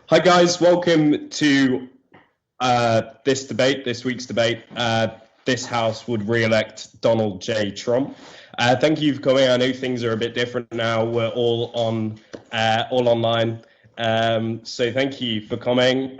Hi guys, welcome to this week's debate. This House would re-elect Donald J. Trump. Thank you for coming. I know things are a bit different now. We're all online. So thank you for coming.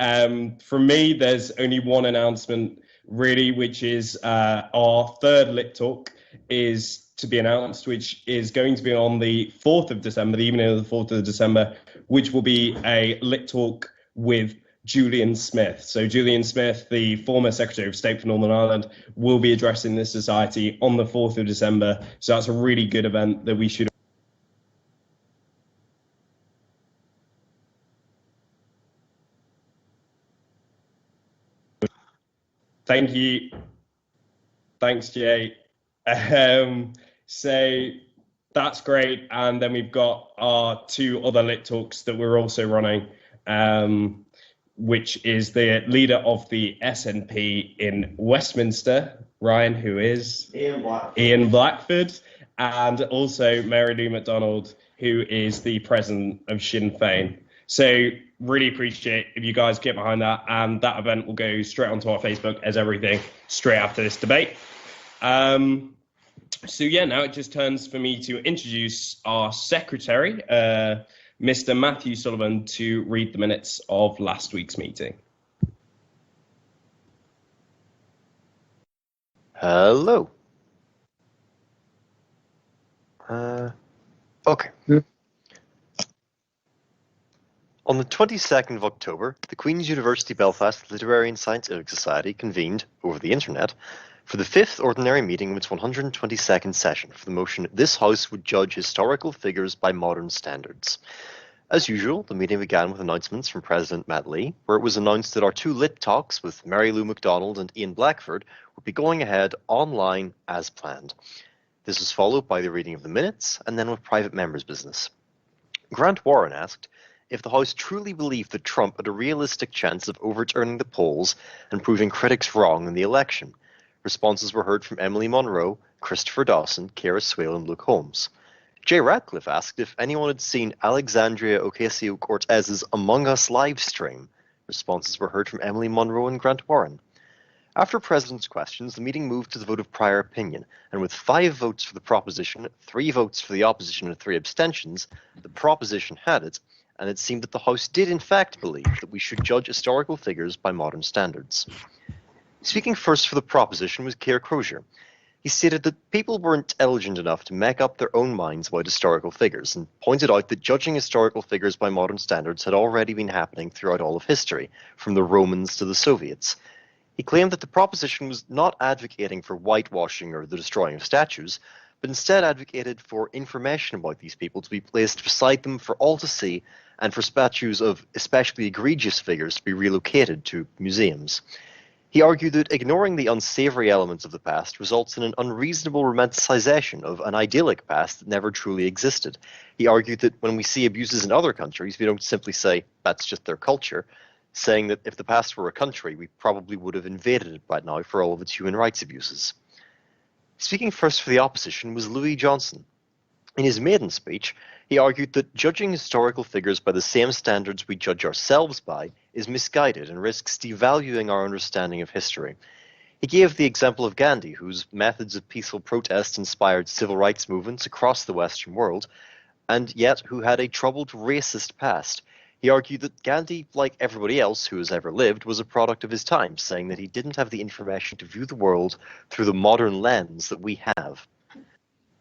From me, there's only one announcement really, which is our third Lit Talk is to be announced, which is going to be on the 4th of December, the evening of the 4th of December, which will be a Lit Talk with Julian Smith. So Julian Smith, the former Secretary of State for Northern Ireland, will be addressing this society on the 4th of December. So that's a really good event that we should. Thank you. Thanks, Jay. So that's great. And then we've got our two other Lit Talks that we're also running, which is the leader of the SNP in Westminster, Ryan, who is Ian Blackford, and also Mary Lou McDonald, who is the president of Sinn Féin. So really appreciate if you guys get behind that, and that event will go straight onto our Facebook as everything straight after this debate. So yeah, now it just turns for me to introduce our secretary, Mr. Matthew Sullivan, to read the minutes of last week's meeting. Hello. Okay. On the 22nd of October, the Queen's University Belfast Literary and Scientific Society convened, over the internet, for the 5th ordinary meeting of its 122nd session for the motion this House would judge historical figures by modern standards. As usual, the meeting began with announcements from President Matt Lee, where it was announced that our two Lit Talks with Mary Lou McDonald and Ian Blackford would be going ahead online as planned. This was followed by the reading of the minutes, and then with private members' business. Grant Warren asked if the House truly believed that Trump had a realistic chance of overturning the polls and proving critics wrong in the election. Responses were heard from Emily Monroe, Christopher Dawson, Kara Swale, and Luke Holmes. Jay Ratcliffe asked if anyone had seen Alexandria Ocasio-Cortez's Among Us live stream. Responses were heard from Emily Monroe and Grant Warren. After President's questions, the meeting moved to the vote of prior opinion, and with 5 votes for the proposition, 3 votes for the opposition, and 3 abstentions, the proposition had it, and it seemed that the House did in fact believe that we should judge historical figures by modern standards. Speaking first for the proposition was Keir Crozier. He stated that people were intelligent enough to make up their own minds about historical figures, and pointed out that judging historical figures by modern standards had already been happening throughout all of history, from the Romans to the Soviets. He claimed that the proposition was not advocating for whitewashing or the destroying of statues, but instead advocated for information about these people to be placed beside them for all to see, and for statues of especially egregious figures to be relocated to museums. He argued that ignoring the unsavory elements of the past results in an unreasonable romanticization of an idyllic past that never truly existed. He argued that when we see abuses in other countries, we don't simply say, that's just their culture, saying that if the past were a country, we probably would have invaded it by now for all of its human rights abuses. Speaking first for the opposition was Louis Johnson. In his maiden speech, he argued that judging historical figures by the same standards we judge ourselves by is misguided and risks devaluing our understanding of history. He gave the example of Gandhi, whose methods of peaceful protest inspired civil rights movements across the Western world, and yet who had a troubled racist past. He argued that Gandhi, like everybody else who has ever lived, was a product of his time, saying that he didn't have the information to view the world through the modern lens that we have.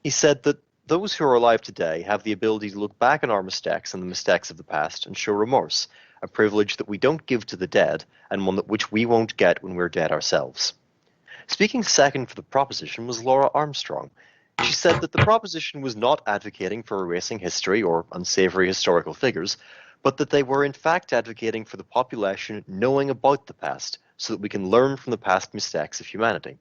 He said that those who are alive today have the ability to look back on our mistakes and the mistakes of the past and show remorse, a privilege that we don't give to the dead and one that which we won't get when we're dead ourselves. Speaking second for the proposition was Laura Armstrong. She said that the proposition was not advocating for erasing history or unsavory historical figures, but that they were in fact advocating for the population knowing about the past so that we can learn from the past mistakes of humanity.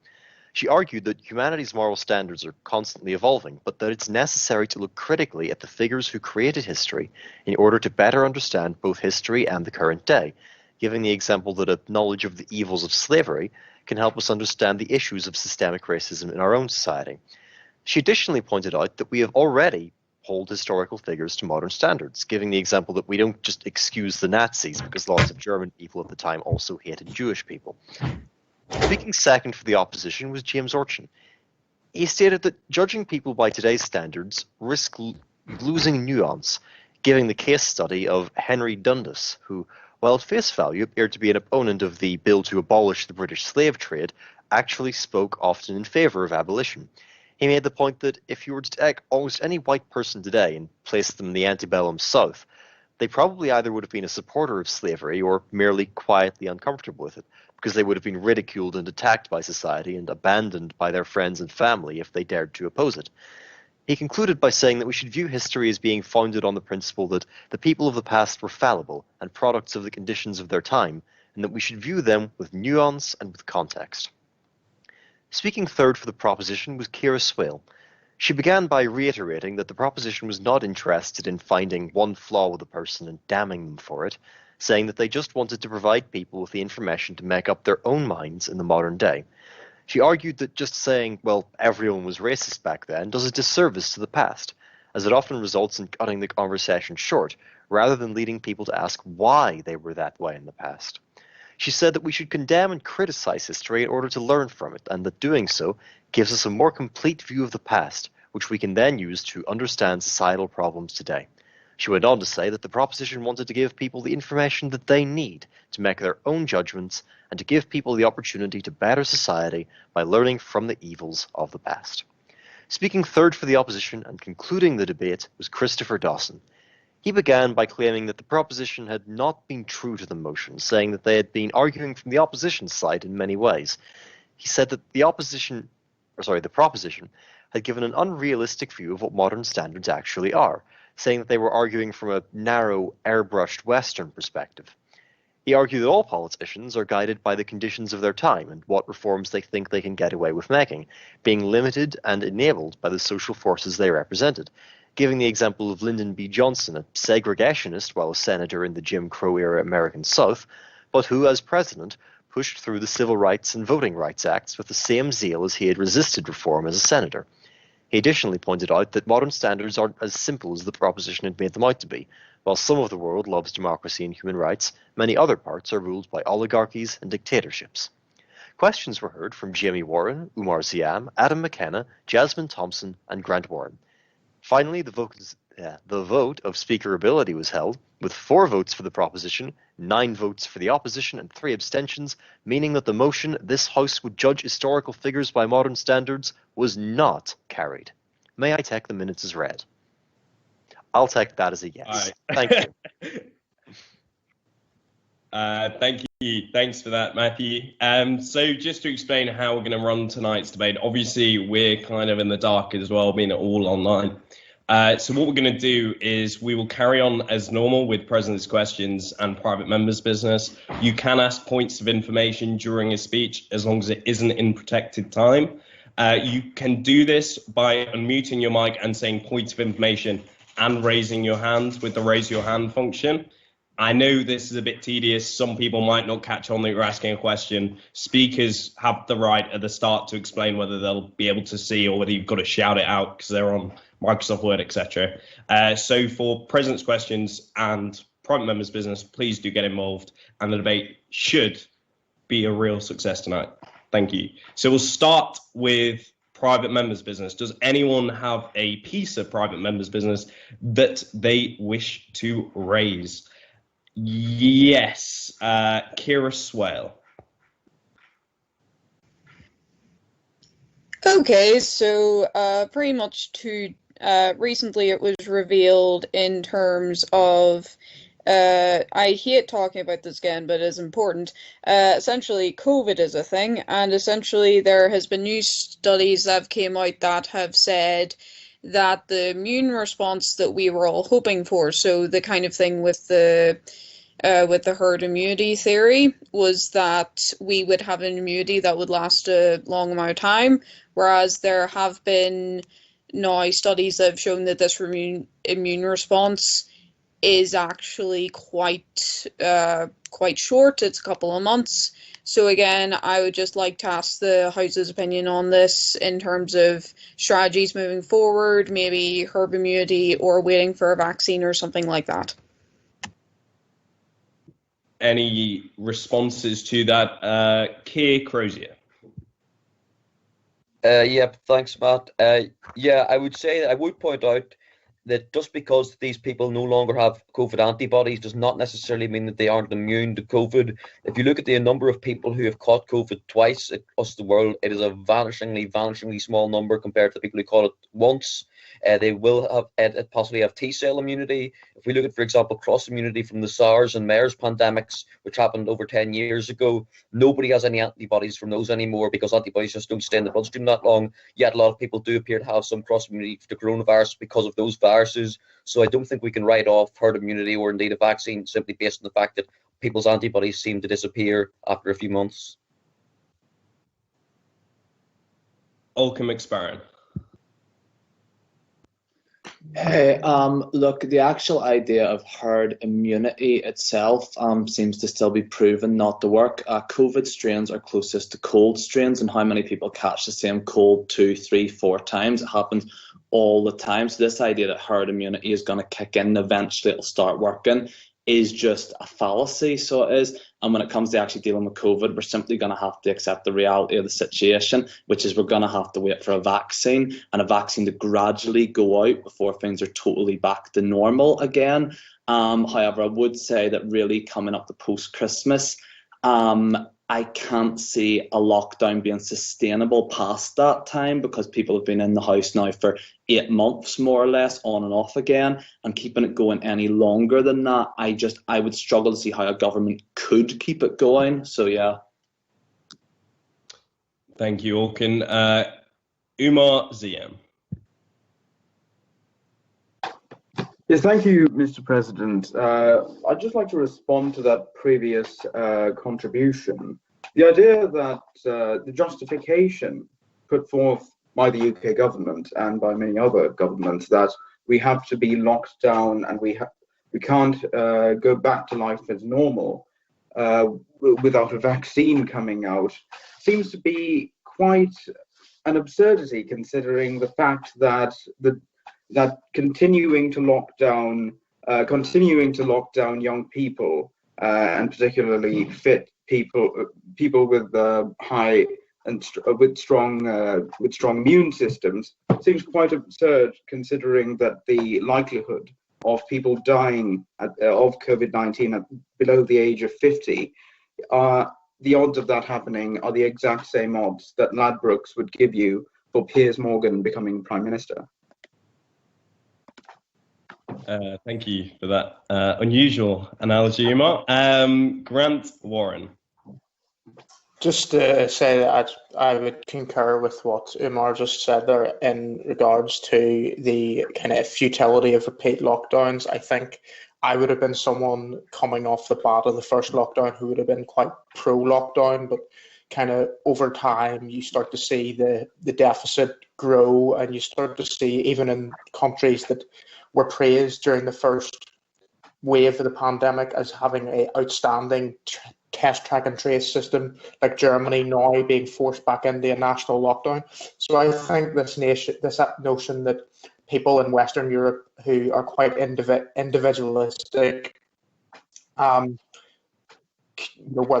She argued that humanity's moral standards are constantly evolving, but that it's necessary to look critically at the figures who created history in order to better understand both history and the current day, giving the example that a knowledge of the evils of slavery can help us understand the issues of systemic racism in our own society. She additionally pointed out that we have already hold historical figures to modern standards, giving the example that we don't just excuse the Nazis because lots of German people at the time also hated Jewish people. Speaking second for the opposition was James Orchin. He stated that judging people by today's standards risk losing nuance, giving the case study of Henry Dundas, who, while at face value appeared to be an opponent of the bill to abolish the British slave trade, actually spoke often in favour of abolition. He made the point that if you were to take almost any white person today and place them in the antebellum South, they probably either would have been a supporter of slavery or merely quietly uncomfortable with it, because they would have been ridiculed and attacked by society and abandoned by their friends and family if they dared to oppose it. He concluded by saying that we should view history as being founded on the principle that the people of the past were fallible and products of the conditions of their time, and that we should view them with nuance and with context. Speaking third for the proposition was Kira Swale. She began by reiterating that the proposition was not interested in finding one flaw with a person and damning them for it, saying that they just wanted to provide people with the information to make up their own minds in the modern day. She argued that just saying, well, everyone was racist back then, does a disservice to the past, as it often results in cutting the conversation short, rather than leading people to ask why they were that way in the past. She said that we should condemn and criticize history in order to learn from it, and that doing so gives us a more complete view of the past, which we can then use to understand societal problems today. She went on to say that the proposition wanted to give people the information that they need to make their own judgments and to give people the opportunity to better society by learning from the evils of the past. Speaking third for the opposition and concluding the debate was Christopher Dawson. He began by claiming that the proposition had not been true to the motion, saying that they had been arguing from the opposition side in many ways. He said that the proposition had given an unrealistic view of what modern standards actually are, saying that they were arguing from a narrow, airbrushed Western perspective. He argued that all politicians are guided by the conditions of their time and what reforms they think they can get away with making, being limited and enabled by the social forces they represented, giving the example of Lyndon B. Johnson, a segregationist while a senator in the Jim Crow-era American South, but who, as president, pushed through the Civil Rights and Voting Rights Acts with the same zeal as he had resisted reform as a senator. He additionally pointed out that modern standards aren't as simple as the proposition had made them out to be. While some of the world loves democracy and human rights, many other parts are ruled by oligarchies and dictatorships. Questions were heard from Jamie Warren, Umar Siam, Adam McKenna, Jasmine Thompson, and Grant Warren. Finally, the vote of speakerability was held, with 4 votes for the proposition, 9 votes for the opposition, and 3 abstentions, meaning that the motion, "This House would judge historical figures by modern standards," was not carried. May I take the minutes as read? I'll take that as a yes. Thank you. Thank you. Thanks for that, Matthew. So just to explain how we're going to run tonight's debate, obviously we're kind of in the dark as well, being all online. So what we're going to do is we will carry on as normal with President's questions and private members' business. You can ask points of information during a speech as long as it isn't in protected time. You can do this by unmuting your mic and saying points of information and raising your hand with the raise your hand function. I know this is a bit tedious. Some people might not catch on that you're asking a question. Speakers have the right at the start to explain whether they'll be able to see or whether you've got to shout it out because they're on Microsoft Word, etc. So for President's questions and private members' business, please do get involved, and the debate should be a real success tonight. Thank you. So we'll start with private members' business. Does anyone have a piece of private members' business that they wish to raise? Yes, Kira Swale. Okay, so pretty much recently it was revealed in terms of, I hate talking about this again, but it's important. Essentially, COVID is a thing, and essentially there has been new studies that have came out that have said that the immune response that we were all hoping for, so the kind of thing with the herd immunity theory, was that we would have an immunity that would last a long amount of time, whereas there have been now studies that have shown that this immune response is actually quite quite short. It's a couple of months. So again, I would just like to ask the House's opinion on this in terms of strategies moving forward, maybe herd immunity or waiting for a vaccine or something like that. Any responses to that? Keir Crozier. Yeah, thanks, Matt. Yeah, I would point out that just because these people no longer have COVID antibodies does not necessarily mean that they aren't immune to COVID. If you look at the number of people who have caught COVID twice across the world, it is a vanishingly small number compared to the people who caught it once. They will have possibly have T-cell immunity. If we look at, for example, cross immunity from the SARS and MERS pandemics, which happened over 10 years ago, nobody has any antibodies from those anymore because antibodies just don't stay in the bloodstream that long. Yet a lot of people do appear to have some cross immunity to coronavirus because of those viruses. So I don't think we can write off herd immunity or indeed a vaccine simply based on the fact that people's antibodies seem to disappear after a few months. Olka McSparron. Hey, look, the actual idea of herd immunity itself seems to still be proven not to work. COVID strains are closest to cold strains, and how many people catch the same cold 2, 3, 4 times? It happens all the time. So this idea that herd immunity is going to kick in and eventually it'll start working is just a fallacy. So it is. And when it comes to actually dealing with COVID, we're simply going to have to accept the reality of the situation, which is we're going to have to wait for a vaccine and a vaccine to gradually go out before things are totally back to normal again. However, I would say that really coming up to post-Christmas, I can't see a lockdown being sustainable past that time because people have been in the house now for 8 months, more or less, on and off again, and keeping it going any longer than that, I would struggle to see how a government could keep it going. So, yeah. Thank you, Orkin. Umar ZM. Yes, thank you, Mr. President. I'd just like to respond to that previous contribution. The idea that the justification put forth by the UK government and by many other governments that we have to be locked down and we can't go back to life as normal without a vaccine coming out seems to be quite an absurdity, considering the fact that that continuing to lock down young people and particularly fit people with high and with strong immune systems seems quite absurd, considering that the likelihood of people dying of COVID-19 below the age of 50 the odds of that happening are the exact same odds that Ladbrokes would give you for Piers Morgan becoming Prime Minister. Thank you for that unusual analogy, Umar. Grant Warren. Just to say that I would concur with what Umar just said there in regards to the kind of futility of repeat lockdowns. I think I would have been someone coming off the bat of the first lockdown who would have been quite pro-lockdown, but kind of over time you start to see the deficit grow, and you start to see, even in countries that were praised during the first wave of the pandemic as having an outstanding test, track and trace system, like Germany now being forced back into a national lockdown. So I think this notion that people in Western Europe who are quite individualistic, where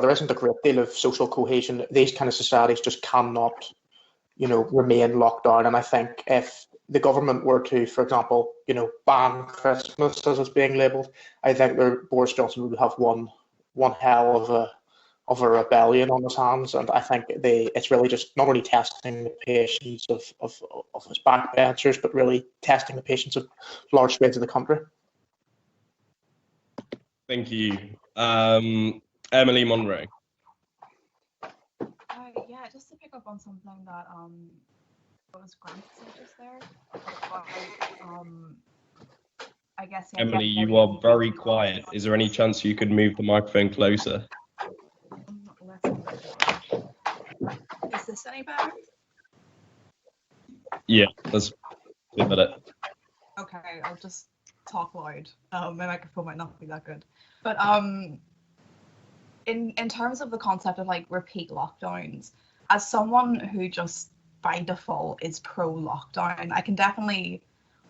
there isn't a great deal of social cohesion, these kind of societies just cannot, remain locked down. And I think if the government were to, for example, ban Christmas as it's being labelled, I think Boris Johnson would have one hell of a rebellion on his hands. And I think it's really just not only testing the patience of his backbenchers, but really testing the patience of large swathes of the country. Thank you. Emily Monroe. Yeah, just to pick up on something that was Grant said just there. I guess. Yeah, Emily, you are very quiet. Is there any chance you could move the microphone closer? Is this any better? Yeah, that's a bit better. Okay, I'll just talk loud. My microphone might not be that good, but in terms of the concept of like repeat lockdowns, as someone who just by default is pro lockdown, I can definitely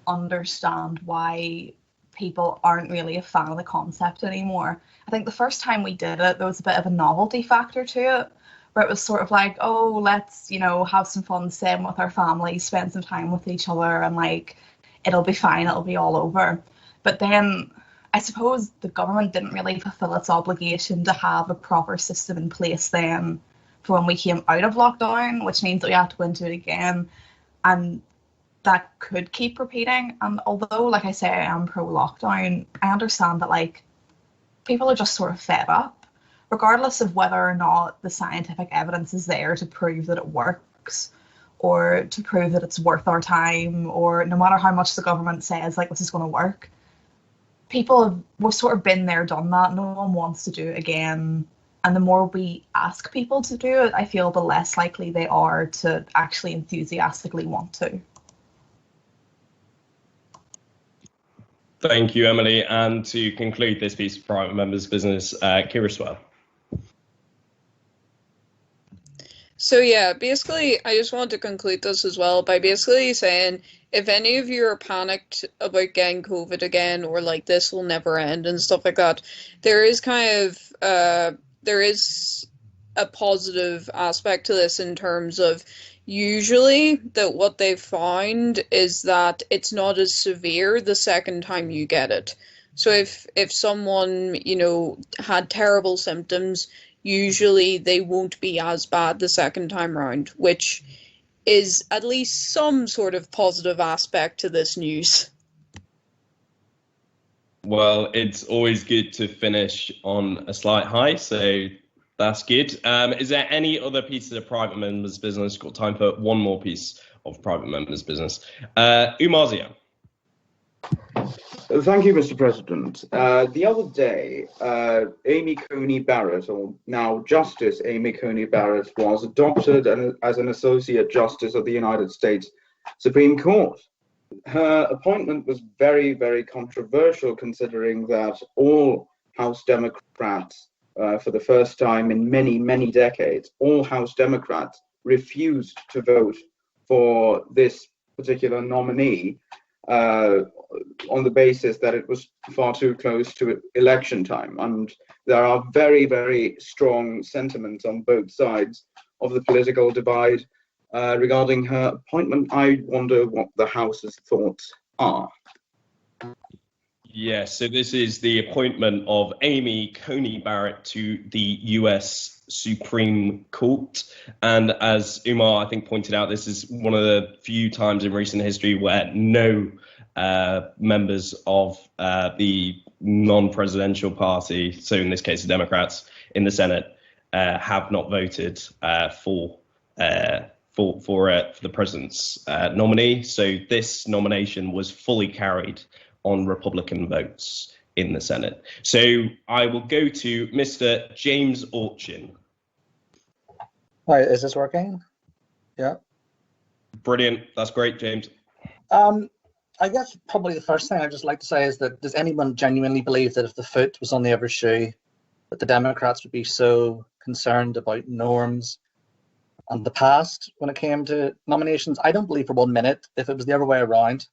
understand why people aren't really a fan of the concept anymore. I think the first time we did it, there was a bit of a novelty factor to it, where it was sort of like, oh, let's, you know, have some fun, staying with our families, spend some time with each other, and like, it'll be fine, it'll be all over. But then I suppose the government didn't really fulfill its obligation to have a proper system in place then for when we came out of lockdown, which means that we had to go into it again. And that could keep repeating. And although, like I say, I am pro lockdown, I understand that like people are just sort of fed up, regardless of whether or not the scientific evidence is there to prove that it works or to prove that it's worth our time, or no matter how much the government says like this is going to work. We've sort of been there, done that. No one wants to do it again. And the more we ask people to do it, I feel the less likely they are to actually enthusiastically want to. Thank you, Emily. And to conclude this piece of private members' business, Kira Swell. So yeah, basically, I just want to conclude this as well by basically saying, if any of you are panicked about getting COVID again, or like this will never end and stuff like that, there is there is a positive aspect to this in terms of usually that what they've found is that it's not as severe the second time you get it. So if someone, you know, had terrible symptoms, usually they won't be as bad the second time round, which is at least some sort of positive aspect to this news. Well, it's always good to finish on a slight high, so that's good. Is there any other pieces of private members' business? Got time for one more piece of private members' business. Umarzia. Thank you, Mr. President. The other day, Amy Coney Barrett, or now Justice Amy Coney Barrett, was adopted as an Associate Justice of the United States Supreme Court. Her appointment was very, very controversial, considering that all House Democrats, for the first time in many, many decades, all House Democrats refused to vote for this particular nominee on the basis that it was far too close to election time. And there are very, very strong sentiments on both sides of the political divide regarding her appointment. I wonder what the House's thoughts are. Yes, so this is the appointment of Amy Coney Barrett to the US Supreme Court. And as Umar, I think, pointed out, this is one of the few times in recent history where no members of the non-presidential party, so in this case the Democrats in the Senate, have not voted for the president's nominee. So this nomination was fully carried on Republican votes in the Senate. So I will go to Mr. James Orchin. Hi, is this working? Yeah. Brilliant. That's great, James. I guess probably the first thing I'd just like to say is that, does anyone genuinely believe that if the foot was on the other shoe, that the Democrats would be so concerned about norms and the past when it came to nominations? I don't believe for 1 minute, if it was the other way around,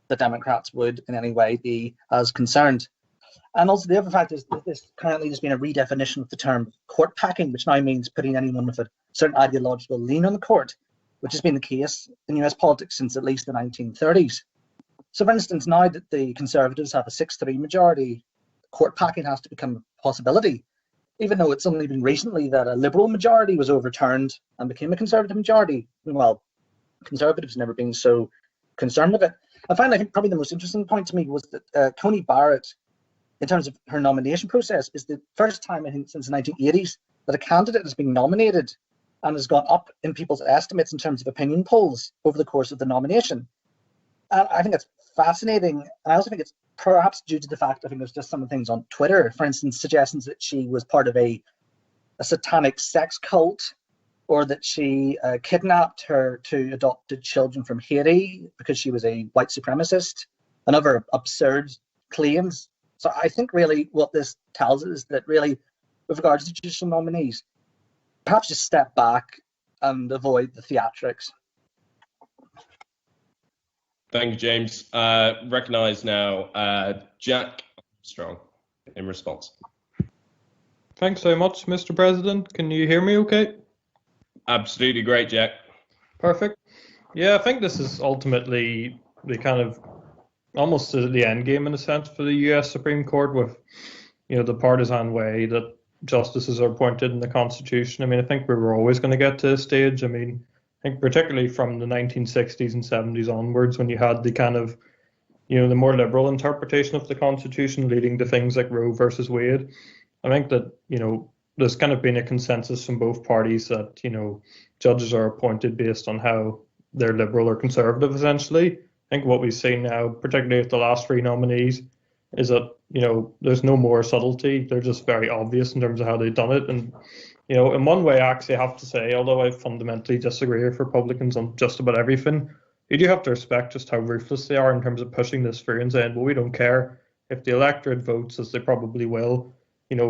the Democrats would in any way be as concerned. And also the other fact is that this currently has been a redefinition of the term court packing, which now means putting anyone with a certain ideological lean on the court, which has been the case in US politics since at least the 1930s. So for instance, now that the Conservatives have a 6-3 majority, court packing has to become a possibility, even though it's only been recently that a Liberal majority was overturned and became a Conservative majority. Well, Conservatives never been so concerned with it. And finally, I think probably the most interesting point to me was that Coney Barrett, in terms of her nomination process, is the first time, I think, since the 1980s that a candidate has been nominated and has gone up in people's estimates in terms of opinion polls over the course of the nomination. And I think it's fascinating. I also think it's perhaps due to the fact, I think there's just some things on Twitter, for instance, suggestions that she was part of a satanic sex cult, or that she kidnapped her two adopted children from Haiti because she was a white supremacist, and other absurd claims. So I think really what this tells us is that really with regards to judicial nominees. Perhaps just step back and avoid the theatrics. Thank you, James. Recognise now Jack Armstrong in response. Thanks so much, Mr. President. Can you hear me okay? Absolutely great, Jack. Perfect. Yeah, I think this is ultimately the kind of almost the end game in a sense for the US Supreme Court, with the partisan way that justices are appointed in the Constitution. I mean, I think we were always going to get to this stage. I mean, I think particularly from the 1960s and 70s onwards, when you had the kind of the more liberal interpretation of the Constitution leading to things like Roe versus Wade. I think that there's kind of been a consensus from both parties that judges are appointed based on how they're liberal or conservative, essentially. I think what we've seen now, particularly with the last three nominees, is that there's no more subtlety. They're just very obvious in terms of how they've done it. And in one way, I actually have to say, although I fundamentally disagree with Republicans on just about everything, you do have to respect just how ruthless they are in terms of pushing this through and saying, well, we don't care if the electorate votes, as they probably will,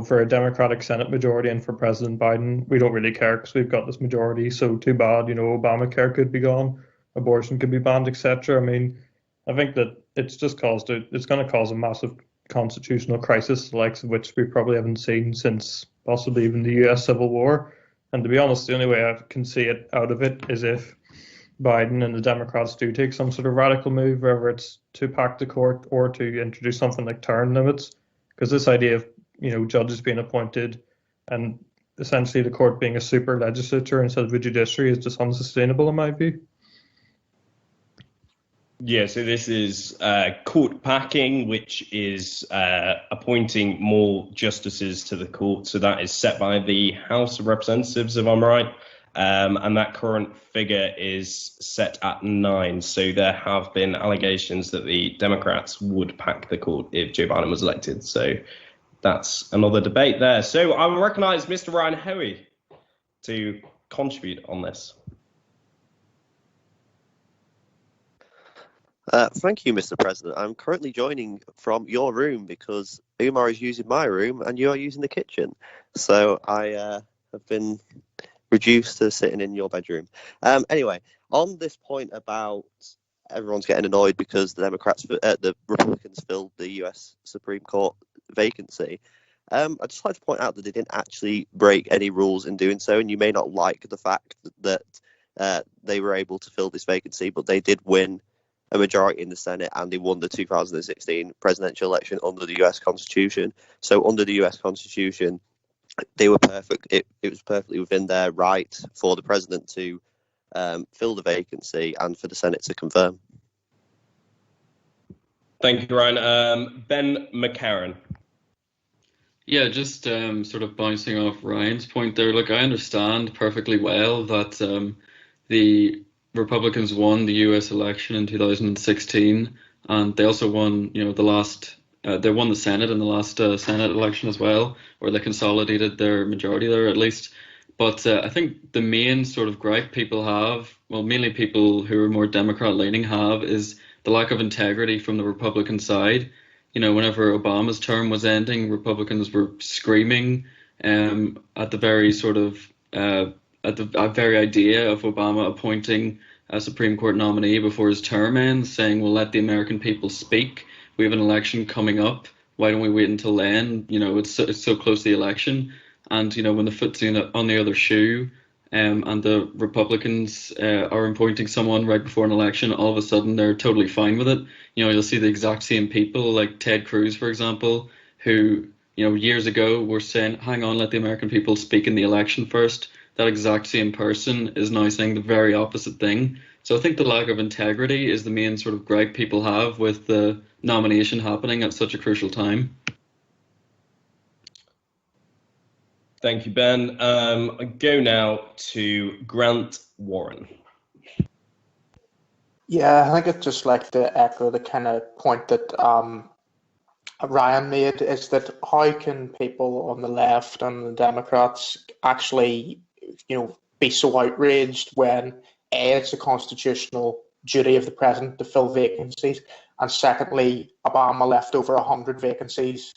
for a Democratic Senate majority and for President Biden. We don't really care because we've got this majority. So too bad, Obamacare could be gone, abortion could be banned, etc. I mean, I think that it's going to cause a massive constitutional crisis, the likes of which we probably haven't seen since possibly even the US Civil War. And to be honest, the only way I can see it out of it is if Biden and the Democrats do take some sort of radical move, whether it's to pack the court or to introduce something like term limits. Because this idea of judges being appointed and essentially the court being a super legislature instead of a judiciary is just unsustainable in my view. Yeah, so this is court packing, which is appointing more justices to the court. So that is set by the House of Representatives, if I'm right. And that current figure is set at 9. So there have been allegations that the Democrats would pack the court if Joe Biden was elected. So that's another debate there. So I will recognise Mr. Ryan Hoey to contribute on this. Thank you, Mr. President. I'm currently joining from your room because Umar is using my room and you are using the kitchen. So I have been reduced to sitting in your bedroom. Anyway, on this point about everyone's getting annoyed because the Republicans filled the US Supreme Court vacancy, I'd just like to point out that they didn't actually break any rules in doing so, and you may not like the fact that they were able to fill this vacancy, but they did win a majority in the Senate, and they won the 2016 presidential election under the US Constitution. So under the US Constitution, they were perfect. It was perfectly within their right for the president to fill the vacancy and for the Senate to confirm. Thank you, Ryan. Ben McCarran. Yeah, just sort of bouncing off Ryan's point there. Look, I understand perfectly well that the Republicans won the U.S. election in 2016, and they also won, they won the Senate in the last Senate election as well, where they consolidated their majority there at least. But I think the main sort of gripe people have, well, mainly people who are more Democrat-leaning have, is the lack of integrity from the Republican side. Whenever Obama's term was ending, Republicans were screaming at the very sort of at the very idea of Obama appointing a Supreme Court nominee before his term ends, saying, well, let the American people speak. We have an election coming up. Why don't we wait until then? It's so close to the election. And, when the foot's on the other shoe and the Republicans are appointing someone right before an election, all of a sudden they're totally fine with it. You'll see the exact same people like Ted Cruz, for example, who, years ago were saying, hang on, let the American people speak in the election first. That exact same person is now saying the very opposite thing. So I think the lack of integrity is the main sort of gripe people have with the nomination happening at such a crucial time. Thank you, Ben. I go now to Grant Warren. Yeah, I think I'd just like to echo the kind of point that Ryan made, is that how can people on the left and the Democrats actually, be so outraged when A, it's a constitutional duty of the president to fill vacancies, and secondly, Obama left over 100 vacancies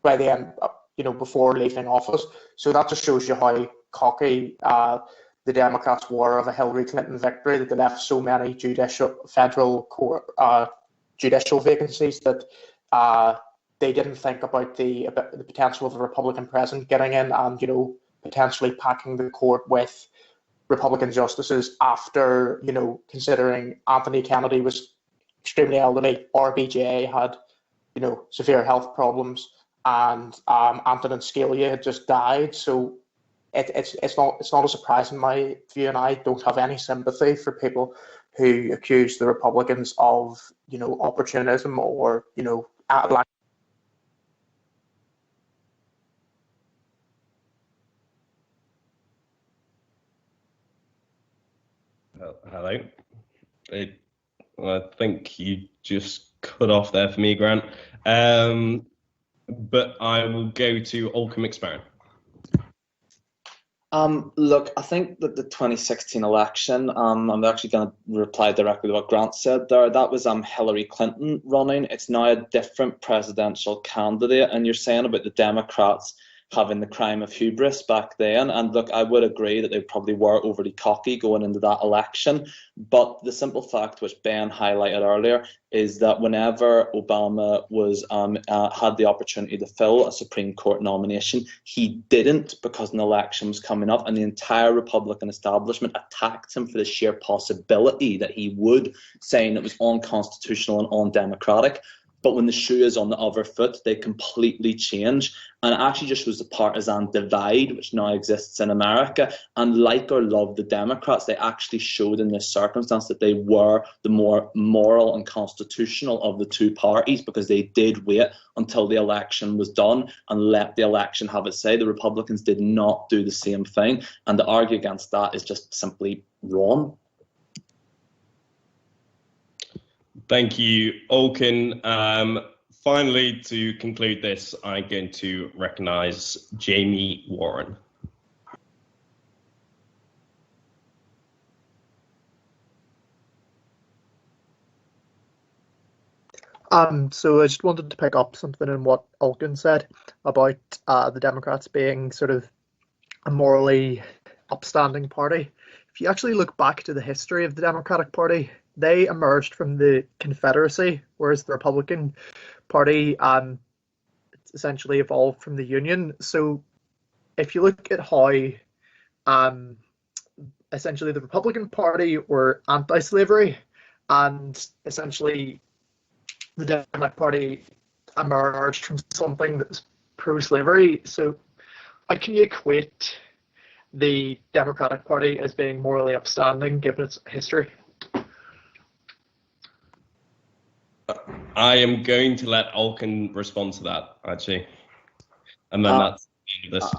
by the end, before leaving office. So that just shows you how cocky the Democrats were of a Hillary Clinton victory, that they left so many federal court judicial vacancies that they didn't think about the potential of a Republican president getting in and potentially packing the court with Republican justices after considering Anthony Kennedy was extremely elderly, RBJ had severe health problems, and Antonin Scalia had just died. So it's not a surprise in my view, and I don't have any sympathy for people who accuse the Republicans of opportunism or black. Hello. I think you just cut off there for me, Grant. But I will go to Olcom McSparrow. Look, I think that the 2016 election, I'm actually going to reply directly to what Grant said there. That was Hillary Clinton running. It's now a different presidential candidate. And you're saying about the Democrats having the crime of hubris back then. And look, I would agree that they probably were overly cocky going into that election. But the simple fact, which Ben highlighted earlier, is that whenever Obama was had the opportunity to fill a Supreme Court nomination, he didn't, because an election was coming up, and the entire Republican establishment attacked him for the sheer possibility that he would, saying it was unconstitutional and undemocratic. But when the shoe is on the other foot, they completely change. And it actually just was the partisan divide which now exists in America. And like or love the Democrats, they actually showed in this circumstance that they were the more moral and constitutional of the two parties, because they did wait until the election was done and let the election have its say. The Republicans did not do the same thing. And to argue against that is just simply wrong. Thank you, Olkin. Finally, to conclude this, I'm going to recognise Jamie Warren. So I just wanted to pick up something in what Olkin said about the Democrats being sort of a morally upstanding party. If you actually look back to the history of the Democratic Party, they emerged from the Confederacy, whereas the Republican Party essentially evolved from the Union. So if you look at how essentially the Republican Party were anti-slavery, and essentially the Democratic Party emerged from something that was pro-slavery. So how can you equate the Democratic Party as being morally upstanding given its history? I am going to let Olkin respond to that, actually. And then that's the end of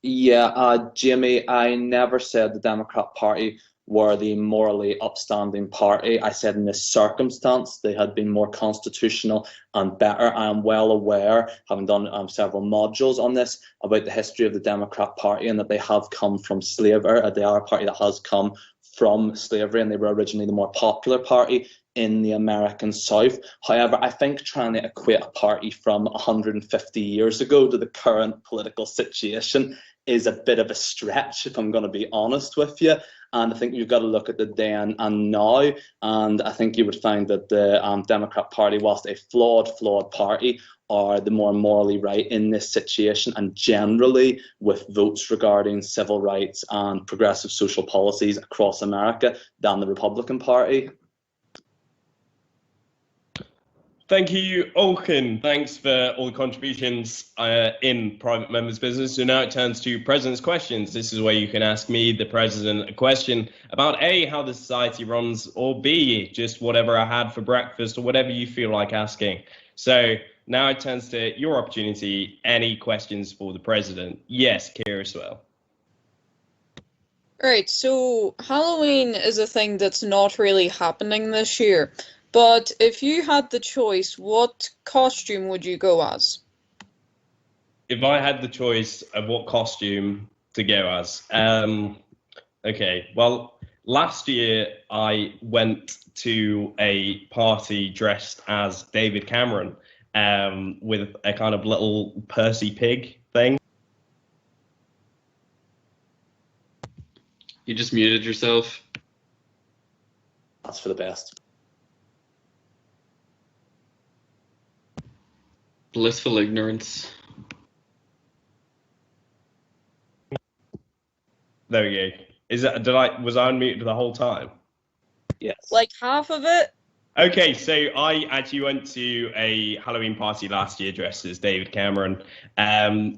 this. Jimmy, I never said the Democrat Party were the morally upstanding party. I said in this circumstance they had been more constitutional and better. I am well aware, having done several modules on this, about the history of the Democrat Party, and that they have come from slavery. They are a party that has come from slavery, and they were originally the more popular party in the American South. However, I think trying to equate a party from 150 years ago to the current political situation is a bit of a stretch, if I'm going to be honest with you. And I think you've got to look at the then and now. And I think you would find that the Democrat Party, whilst a flawed party, are the more morally right in this situation, and generally with votes regarding civil rights and progressive social policies across America than the Republican Party. Thank you, Olkin. Thanks for all the contributions in Private Members Business. So now it turns to President's Questions. This is where you can ask me, the President, a question about A, how the society runs, or B, just whatever I had for breakfast, or whatever you feel like asking. So now it turns to your opportunity. Any questions for the President? Yes, Kira as well. Right, so Halloween is a thing that's not really happening this year. But if you had the choice, what costume would you go as? If I had the choice of what costume to go as, okay, well, last year I went to a party dressed as David Cameron, with a kind of little Percy pig thing. You just muted yourself. That's for the best. Blissful ignorance. There we go. Was I unmuted the whole time? Yes. Like half of it? Okay, so I actually went to a Halloween party last year dressed as David Cameron,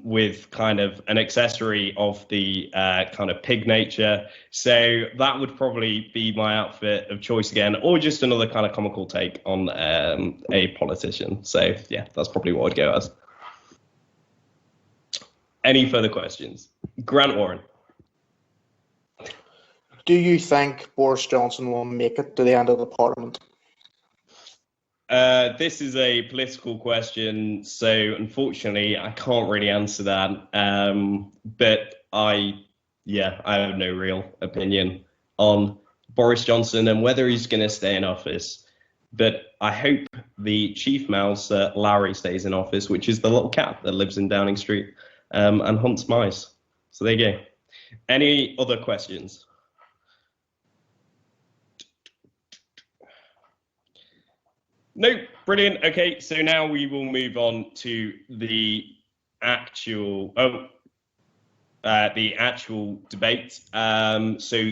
with kind of an accessory of the kind of pig nature. So that would probably be my outfit of choice again, or just another kind of comical take on a politician. So yeah, that's probably what I'd go as. Any further questions? Grant Warren. Do you think Boris Johnson will make it to the end of the Parliament? This is a political question, so unfortunately I can't really answer that. But I have no real opinion on Boris Johnson and whether he's going to stay in office. But I hope the chief mouse, Larry, stays in office, which is the little cat that lives in Downing Street and hunts mice. So there you go. Any other questions? No, brilliant. Okay, so now we will move on to the actual debate. So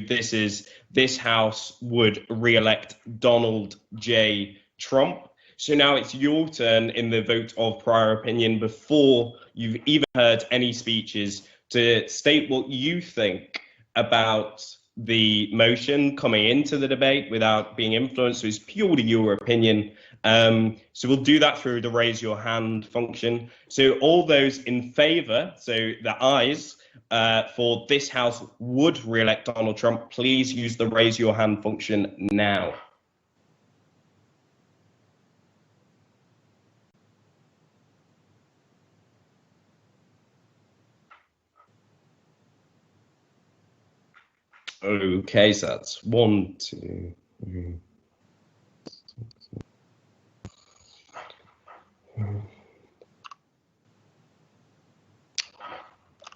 this House would re-elect Donald J. Trump. So now it's your turn in the vote of prior opinion, before you've even heard any speeches, to state what you think about the motion coming into the debate without being influenced. So it's purely your opinion. So we'll do that through the raise your hand function. So all those in favour, so the ayes for this House would re-elect Donald Trump, please use the raise your hand function now. Okay, so that's 1, 2, 3.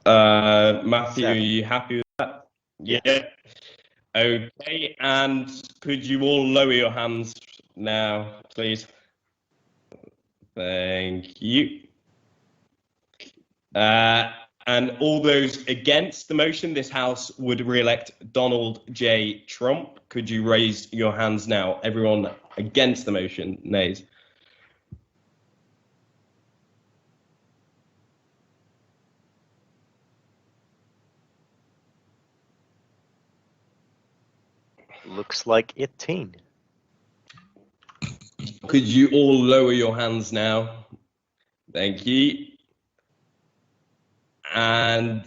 Matthew, are you happy with that? Yeah. Okay, and could you all lower your hands now, please? Thank you. And all those against the motion, this House would re-elect Donald J. Trump. Could you raise your hands now? Everyone against the motion, nays. Looks like 18. Could you all lower your hands now? Thank you. And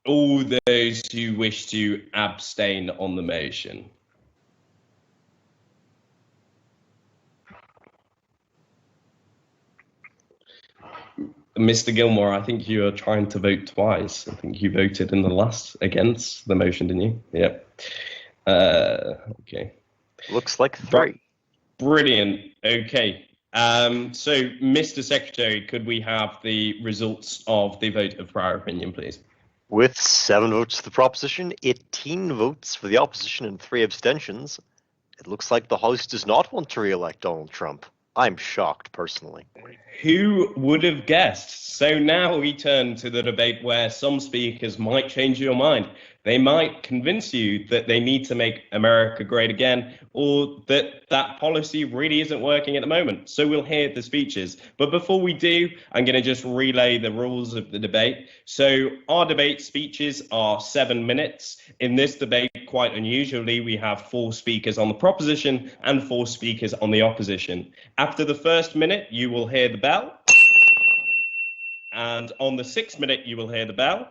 all those who wish to abstain on the motion. Mr. Gilmore, I think you are trying to vote twice. I think you voted in the last against the motion, didn't you? Yep. Okay. Looks like 3. Brilliant. Okay. So, Mr. Secretary, could we have the results of the vote of prior opinion, please? With 7 votes for the proposition, 18 votes for the opposition, and 3 abstentions, it looks like the House does not want to re-elect Donald Trump. I'm shocked, personally. Who would have guessed? So now we turn to the debate where some speakers might change your mind. They might convince you that they need to make America great again, or that that policy really isn't working at the moment. So we'll hear the speeches. But before we do, I'm going to just relay the rules of the debate. So our debate speeches are 7 minutes. In this debate, quite unusually, we have 4 speakers on the proposition and 4 speakers on the opposition. After the first minute, you will hear the bell. And on the 6th minute, you will hear the bell.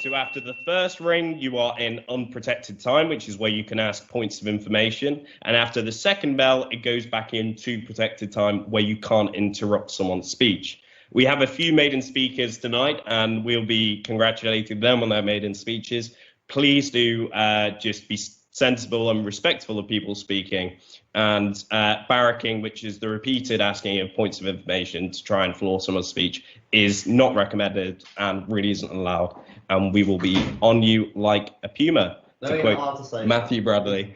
So after the first ring, you are in unprotected time, which is where you can ask points of information. And after the second bell, it goes back into protected time where you can't interrupt someone's speech. We have a few maiden speakers tonight, and we'll be congratulating them on their maiden speeches. Please do just be sensible and respectful of people speaking, and barracking, which is the repeated asking of points of information to try and floor someone's speech, is not recommended and really isn't allowed. And we will be on you like a puma, to quote Matthew Bradley.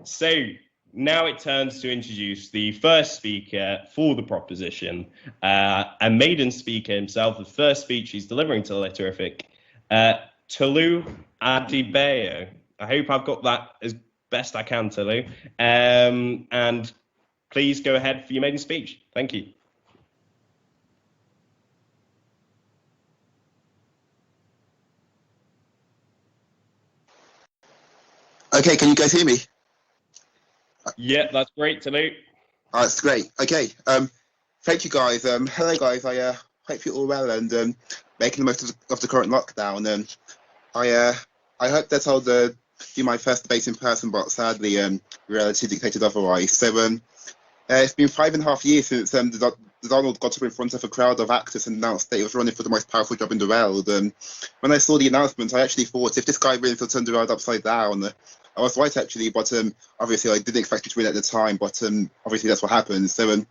So now it turns to introduce the first speaker for the proposition, a maiden speaker himself, the first speech he's delivering to the Litterific, Tolu Adebayo. I hope I've got that as best I can, Tolu. And please go ahead for your maiden speech. Thank you. Okay, can you guys hear me? Yeah, that's great, Tolu. Oh, that's great. Okay, thank you guys. Hello guys, I hope you're all well and making the most of the current lockdown. I hope that I'll do my first debate in person, but sadly reality dictated otherwise. So it's been 5.5 years since Donald got up in front of a crowd of actors and announced that he was running for the most powerful job in the world. When I saw the announcement, I actually thought, if this guy really turned the world upside down, I was right actually, but obviously I didn't expect it to win at the time, but obviously that's what happened. So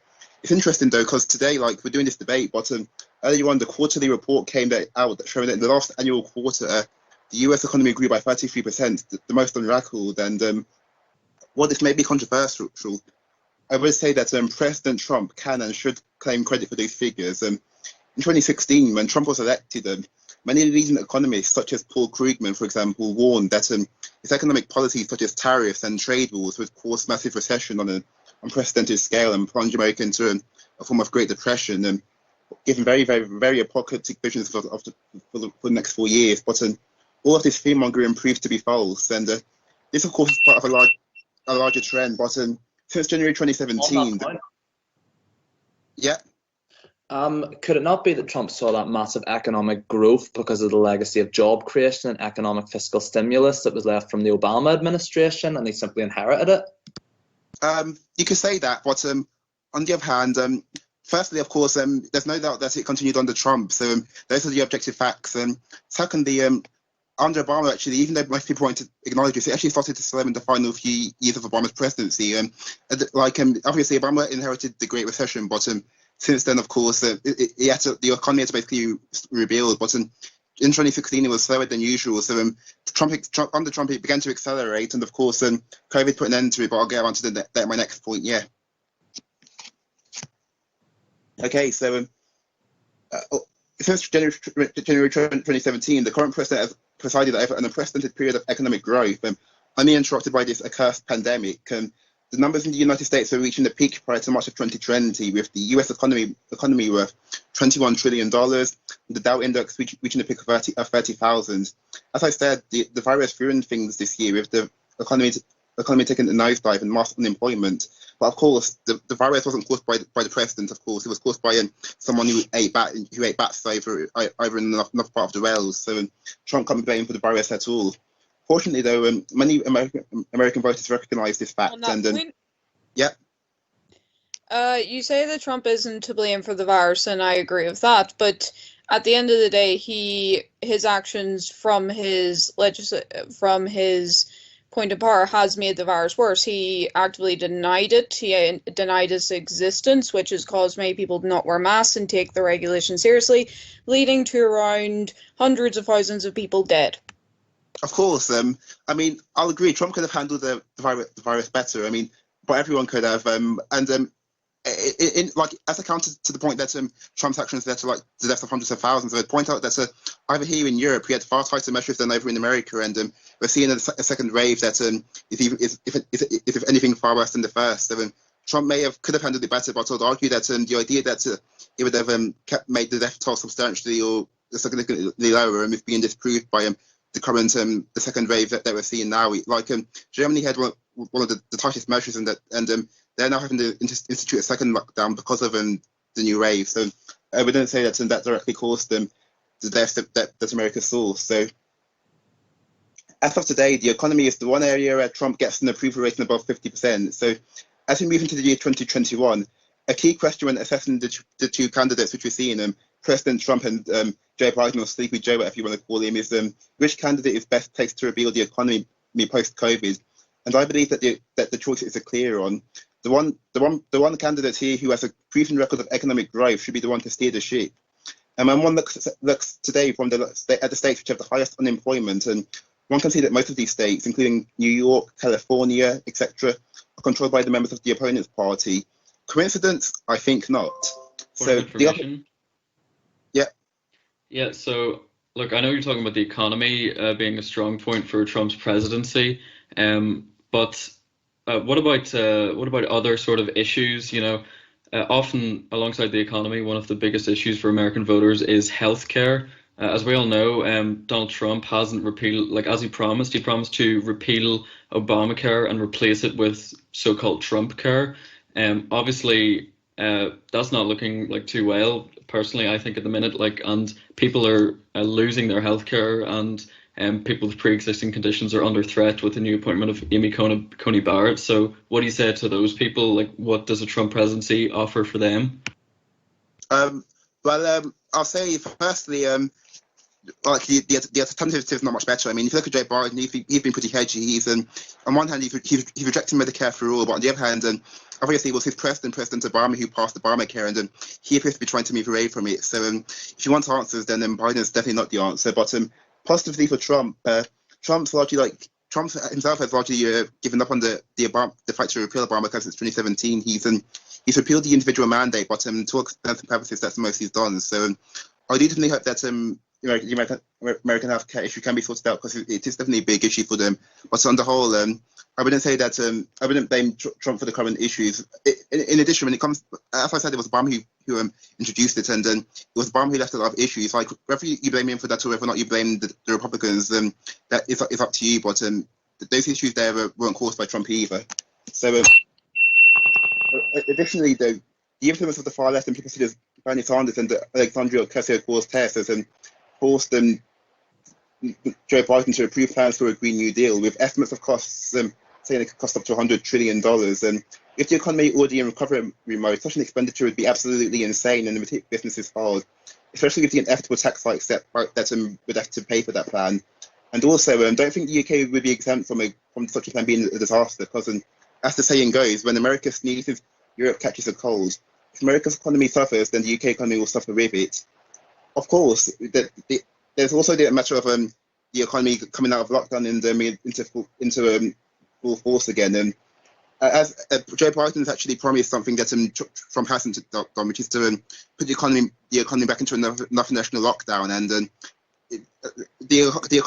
it's interesting though, because today, like, we're doing this debate, but earlier on the quarterly report came out showing that in the last annual quarter, the US economy grew by 33%, the most on record. And while this may be controversial, I would say that President Trump can and should claim credit for these figures. In 2016, when Trump was elected, many leading economists, such as Paul Krugman, for example, warned that his economic policies, such as tariffs and trade wars, would cause massive recession on an unprecedented scale and plunge America into a form of Great Depression, giving very, very, very apocalyptic visions for the next 4 years. But all of this fear-mongering proved to be false. And this, of course, is part of a larger trend. But since January 2017... Yeah? Could it not be that Trump saw that massive economic growth because of the legacy of job creation and economic fiscal stimulus that was left from the Obama administration, and he simply inherited it? You could say that, but on the other hand, firstly, of course, there's no doubt that it continued under Trump. So those are the objective facts. Secondly, under Obama, actually, even though most people want to acknowledge this, it actually started to slow in the final few years of Obama's presidency. Obviously, Obama inherited the Great Recession, but since then, of course, the economy had to basically rebuild. But in 2016, it was slower than usual. So under Trump, it began to accelerate. And of course, COVID put an end to it. But I'll get on to that in my next point. Yeah. Okay, so since January 2017, the current president has presided over an unprecedented period of economic growth, uninterrupted by this accursed pandemic. The numbers in the United States are reaching the peak prior to March of 2020, with the US economy worth $21 trillion, the Dow index reaching the peak of 30,000. As I said, the virus ruined things this year, with the economy taking a nosedive and mass unemployment. But of course, the virus wasn't caused by the president. Of course, it was caused by someone who ate bats over in another part of the world. So Trump can't be blamed for the virus at all. Fortunately, though, many American voters recognise this fact. Yeah. You say that Trump isn't to blame for the virus, and I agree with that. But at the end of the day, his actions from his point of power has made the virus worse. He actively denied it. He denied its existence, which has caused many people to not wear masks and take the regulation seriously, leading to around hundreds of thousands of people dead. Of course. I mean, I'll agree. Trump could have handled the virus better. I mean, but everyone could have. As a counter to the point that Trump's actions led to the deaths of hundreds of thousands, I would point out that over here in Europe, we had far tighter measures than over in America, and we're seeing a second wave that is if anything far worse than the first. So Trump could have handled it better, but I would argue that the idea that it would have made the death toll substantially or significantly lower is being disproved by the current the second wave that we're seeing now. Germany had one of the tightest measures, and they're now having to institute a second lockdown because of the new wave. So we don't say that directly caused the deaths that America saw. So as of today, the economy is the one area where Trump gets an approval rating above 50%. So as we move into the year 2021, a key question when assessing the two candidates which we're seeing, President Trump and Joe Biden, or Sleepy Joe, whatever you want to call him, is which candidate is best placed to rebuild the economy post-COVID, and I believe that the choices are clear on the one candidate here who has a proven record of economic growth should be the one to steer the ship. And when one looks today at the states which have the highest unemployment, and one can see that most of these states, including New York, California, etc., are controlled by the members of the opponent's party. Coincidence? I think not. Point of information. Yeah. Yeah. So look, I know you're talking about the economy being a strong point for Trump's presidency, but what about other sort of issues? Often alongside the economy, one of the biggest issues for American voters is healthcare. As we all know, Donald Trump hasn't repealed, like as he promised to repeal Obamacare and replace it with so-called Trump care. Obviously, that's not looking like too well. Personally, I think at the minute, and people are losing their healthcare, and people with pre-existing conditions are under threat with the new appointment of Amy Coney Barrett. So, what do you say to those people? Like, what does a Trump presidency offer for them? I'll say firstly, the alternative is not much better. I mean, if you look at Joe Biden, he's been pretty hedgy. He's on one hand, he's rejecting Medicare for all, but on the other hand, obviously it was his President Obama, who passed Obamacare, and he appears to be trying to move away from it. So if you want answers, then Biden is definitely not the answer. But positively for Trump, Trump himself has largely given up on the fight to repeal Obamacare since 2017. He's repealed the individual mandate, but to all intents and purposes, that's the most he's done. So I do definitely hope that the American healthcare issue can be sorted out, because it is definitely a big issue for them. But on the whole, I wouldn't say that I wouldn't blame Trump for the current issues. In addition, when it comes, as I said, it was Obama who introduced it, and it was Obama who left a lot of issues. Like whether you blame him for that or whether or not you blame the Republicans, that is up to you. But those issues there weren't caused by Trump either. So additionally, though, the influence of the far left, and people such as Bernie Sanders and Alexandria Ocasio-Cortez has forced Joe Biden to approve plans for a Green New Deal, with estimates of costs saying it could cost up to $100 trillion. And if the economy already in recovery mode, such an expenditure would be absolutely insane and would hit businesses hard, especially with the inevitable tax hikes that would have to pay for that plan. And also, don't think the UK would be exempt from such a plan being a disaster, because as the saying goes, when America sneezes, Europe catches a cold. If America's economy suffers, then the UK economy will suffer with it. Of course, there's also the matter of the economy coming out of lockdown and into full force again. And as Joe Biden has actually promised something that Trump hasn't done, which is to put the economy back into another national lockdown. And the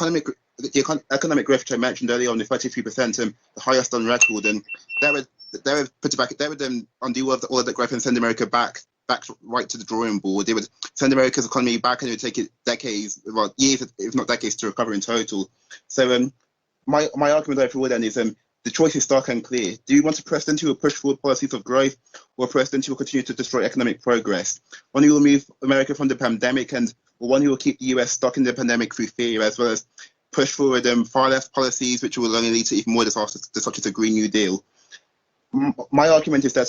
economic growth, which I mentioned earlier on, the 33%, the highest on record, and that would put it back. That would undo all of that growth and send America back right to the drawing board. They would send America's economy back, and it would take it decades, well, years, if not decades, to recover in total. So my argument overall then is the choice is stark and clear. Do you want a president who will push forward policies of growth, or a president who will continue to destroy economic progress? One who will move America from the pandemic, or one who will keep the US stuck in the pandemic through fear, as well as push forward far left policies which will only lead to even more disasters, such as a Green New Deal? My argument is that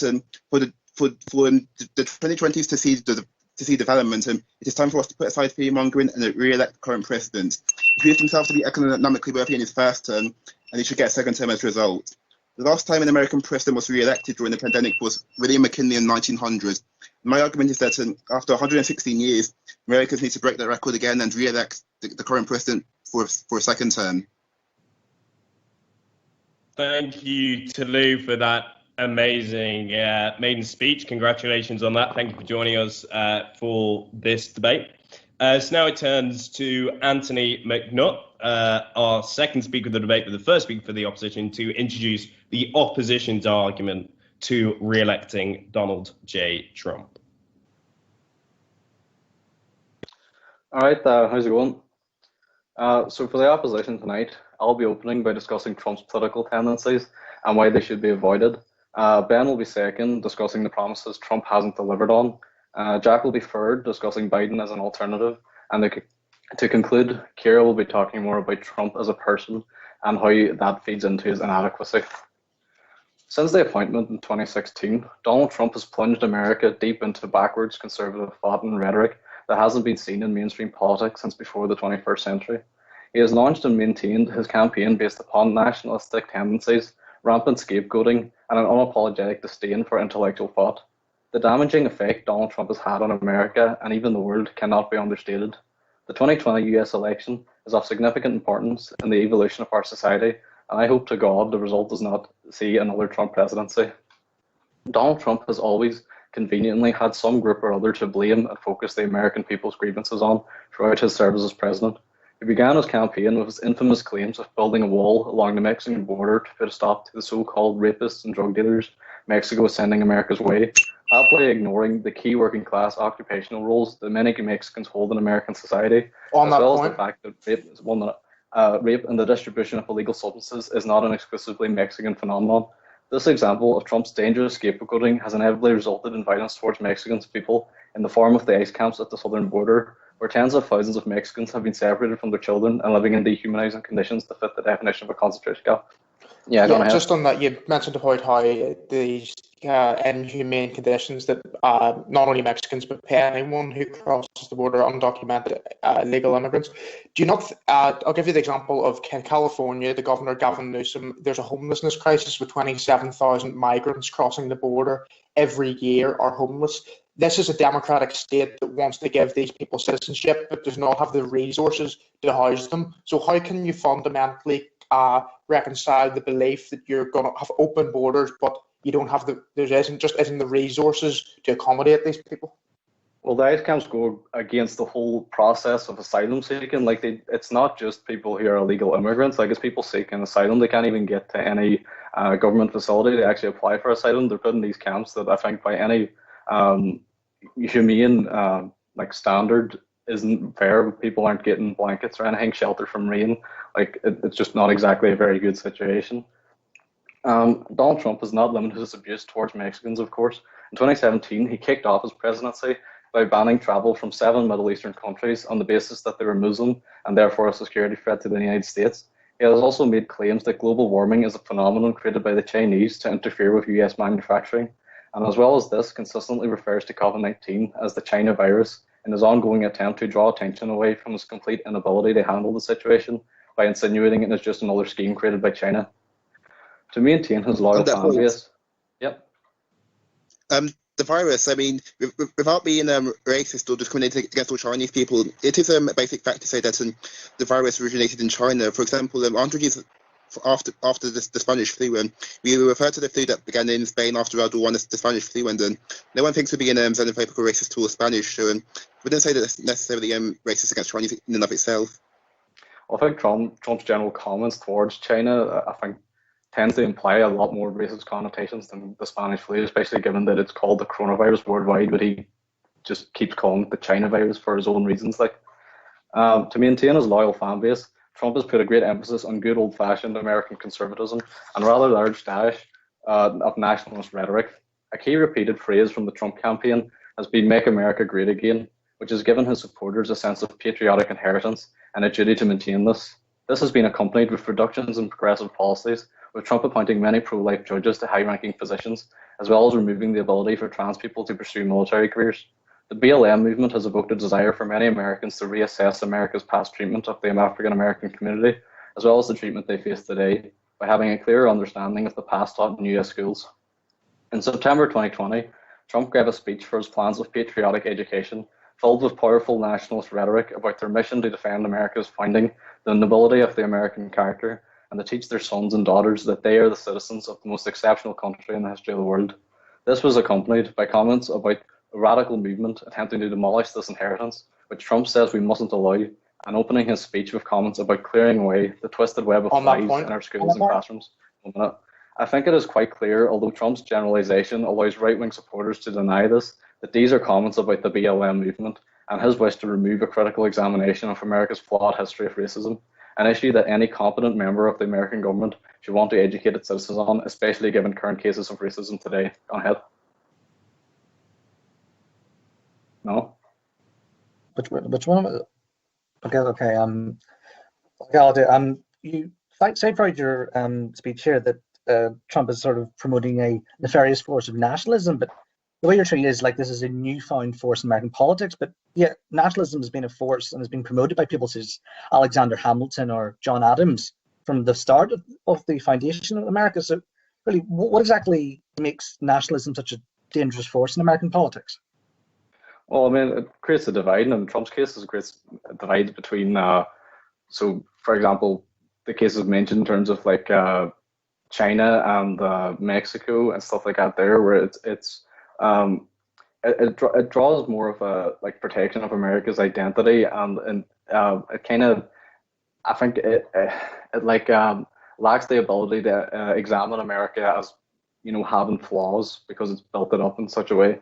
for the 2020s to see development, it is time for us to put aside fear-mongering and re-elect the current president. He proved himself to be economically worthy in his first term, and he should get a second term as a result. The last time an American president was re-elected during the pandemic was William McKinley in 1900. My argument is that after 116 years, Americans need to break that record again and re-elect the current president for a second term. Thank you to Lou for that amazing maiden speech. Congratulations on that. Thank you for joining us for this debate. So now it turns to Anthony McNutt, our second speaker of the debate, but the first speaker for the opposition, to introduce the opposition's argument to re-electing Donald J. Trump. All right, how's it going? So for the opposition tonight, I'll be opening by discussing Trump's political tendencies and why they should be avoided. Ben will be second, discussing the promises Trump hasn't delivered on. Jack will be third, discussing Biden as an alternative. And to conclude, Kira will be talking more about Trump as a person and how that feeds into his inadequacy. Since the appointment in 2016, Donald Trump has plunged America deep into backwards conservative thought and rhetoric that hasn't been seen in mainstream politics since before the 21st century. He has launched and maintained his campaign based upon nationalistic tendencies, rampant scapegoating, and an unapologetic disdain for intellectual thought. The damaging effect Donald Trump has had on America and even the world cannot be understated. The 2020 US election is of significant importance in the evolution of our society, and I hope to God the result does not see another Trump presidency. Donald Trump has always conveniently had some group or other to blame and focus the American people's grievances on throughout his service as president. He began his campaign with his infamous claims of building a wall along the Mexican border to put a stop to the so-called rapists and drug dealers Mexico is sending America's way, happily ignoring the key working class occupational roles that many Mexicans hold in American society, On as that well as point, the fact that rape and the distribution of illegal substances is not an exclusively Mexican phenomenon. This example of Trump's dangerous scapegoating has inevitably resulted in violence towards Mexican people in the form of the ICE camps at the southern border, where tens of thousands of Mexicans have been separated from their children and living in dehumanizing conditions to fit the definition of a concentration camp. Yeah, go yeah, ahead. just on that, you mentioned about how these inhumane conditions that not only Mexicans but anyone who crosses the border, undocumented illegal immigrants. Do you not? I'll give you the example of California. The governor Gavin Newsom. There's a homelessness crisis with 27,000 migrants crossing the border every year are homeless. This is a democratic state that wants to give these people citizenship but does not have the resources to house them. So how can you fundamentally reconcile the belief that you're going to have open borders, but you don't have isn't the resources to accommodate these people? Well, the ICE camps go against the whole process of asylum seeking. Like, it's not just people who are illegal immigrants. Like, it's people seeking asylum. They can't even get to any government facility to actually apply for asylum. They're put in these camps that I think by any humane standard isn't fair. People aren't getting blankets or anything, shelter from rain. Like, it's just not exactly a very good situation. Donald Trump has not limited his abuse towards Mexicans, of course. In 2017, he kicked off his presidency by banning travel from 7 Middle Eastern countries on the basis that they were Muslim and therefore a security threat to the United States. He has also made claims that global warming is a phenomenon created by the Chinese to interfere with US manufacturing, and as well as this, consistently refers to COVID-19 as the China virus in his ongoing attempt to draw attention away from his complete inability to handle the situation by insinuating it is just another scheme created by China. To maintain his loyal fan base. Yep. The virus, I mean, without being racist or discriminating against all Chinese people, it is a basic fact to say that the virus originated in China. For example, 100 years after the Spanish flu, we refer to the flu that began in Spain after World War I as the Spanish flu, and no one thinks of being xenophobic or racist towards Spanish. So we don't say that it's necessarily racist against Chinese in and of itself. I think Trump's general comments towards China, I think, tends to imply a lot more racist connotations than the Spanish flu, especially given that it's called the coronavirus worldwide, but he just keeps calling it the China virus for his own reasons. To maintain his loyal fan base, Trump has put a great emphasis on good old-fashioned American conservatism and a rather large dash of nationalist rhetoric. A key repeated phrase from the Trump campaign has been "Make America Great Again," which has given his supporters a sense of patriotic inheritance and a duty to maintain this. This has been accompanied with reductions in progressive policies, with Trump appointing many pro-life judges to high-ranking positions, as well as removing the ability for trans people to pursue military careers. The BLM movement has evoked a desire for many Americans to reassess America's past treatment of the African-American community, as well as the treatment they face today, by having a clearer understanding of the past taught in US schools. In September 2020, Trump gave a speech for his plans of patriotic education, filled with powerful nationalist rhetoric about their mission to defend America's founding, the nobility of the American character, and to teach their sons and daughters that they are the citizens of the most exceptional country in the history of the world. This was accompanied by comments about a radical movement attempting to demolish this inheritance, which Trump says we mustn't allow, and opening his speech with comments about clearing away the twisted web of lies in our schools and classrooms. I think it is quite clear, although Trump's generalization allows right-wing supporters to deny this, that these are comments about the BLM movement and his wish to remove a critical examination of America's flawed history of racism, an issue that any competent member of the American government should want to educate its citizens on, especially given current cases of racism today. Go ahead. No? Which one? Okay. I'll do. You say throughout your speech here that Trump is sort of promoting a nefarious force of nationalism, but the way you're treating it is like this is a newfound force in American politics, but yeah, nationalism has been a force and has been promoted by people such as Alexander Hamilton or John Adams from the start of the foundation of America. So really, what exactly makes nationalism such a dangerous force in American politics? Well, I mean, it creates a divide, and in Trump's case, it creates a divide between, so for example, the cases mentioned in terms of like China and Mexico and stuff like that there, where it draws more of a like protection of America's identity, and it kind of, I think it like lacks the ability to examine America as, you know, having flaws because it's built it up in such a way.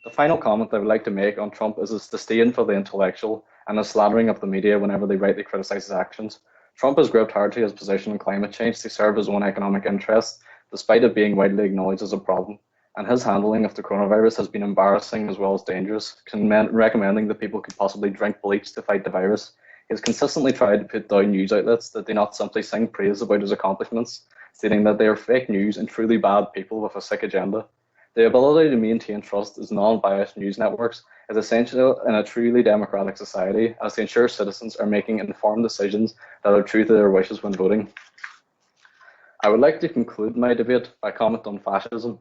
The final comment I would like to make on Trump is his disdain for the intellectual and his slandering of the media whenever they rightly criticize his actions. Trump has gripped hard to his position on climate change to serve his own economic interests, despite it being widely acknowledged as a problem. And his handling of the coronavirus has been embarrassing as well as dangerous, recommending that people could possibly drink bleach to fight the virus. He has consistently tried to put down news outlets that do not simply sing praise about his accomplishments, stating that they are fake news and truly bad people with a sick agenda. The ability to maintain trust as non-biased news networks is essential in a truly democratic society, as to ensure citizens are making informed decisions that are true to their wishes when voting. I would like to conclude my debate by comment on fascism.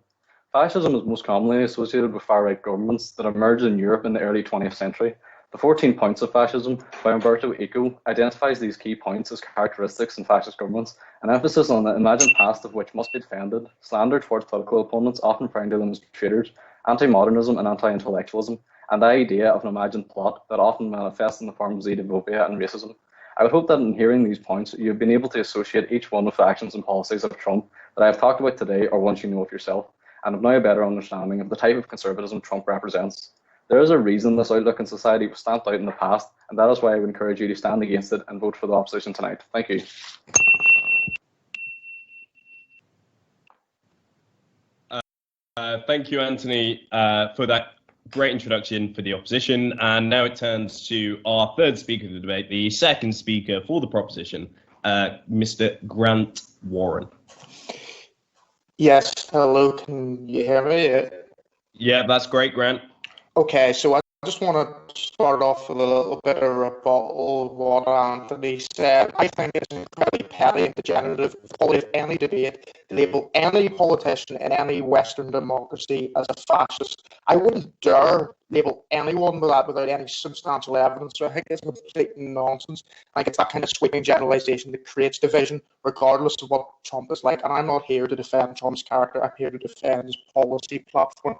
Fascism is most commonly associated with far-right governments that emerged in Europe in the early 20th century. The 14 Points of Fascism by Umberto Eco identifies these key points as characteristics in fascist governments, an emphasis on the imagined past of which must be defended, slander towards political opponents, often referring to them as traitors, anti-modernism and anti-intellectualism, and the idea of an imagined plot that often manifests in the form of xenophobia and racism. I would hope that in hearing these points, you have been able to associate each one with the actions and policies of Trump that I have talked about today or ones you know of yourself, and have now a better understanding of the type of conservatism Trump represents. There is a reason this outlook in society was stamped out in the past, and that is why I would encourage you to stand against it and vote for the opposition tonight. Thank you. Thank you, Anthony, for that great introduction for the opposition. And now it turns to our third speaker of the debate, the second speaker for the proposition, Mr. Grant Warren. Yes, hello, can you hear me? Yeah, that's great, Grant. Okay, so I just want to start off with a little bit of rebuttal of what Anthony said. I think it's incredibly petty and degenerative quality of any debate to label any politician in any Western democracy as a fascist. I wouldn't dare label anyone with that without any substantial evidence. So I think it's complete nonsense. I think it's that kind of sweeping generalization that creates division, regardless of what Trump is like. And I'm not here to defend Trump's character. I'm here to defend his policy platform.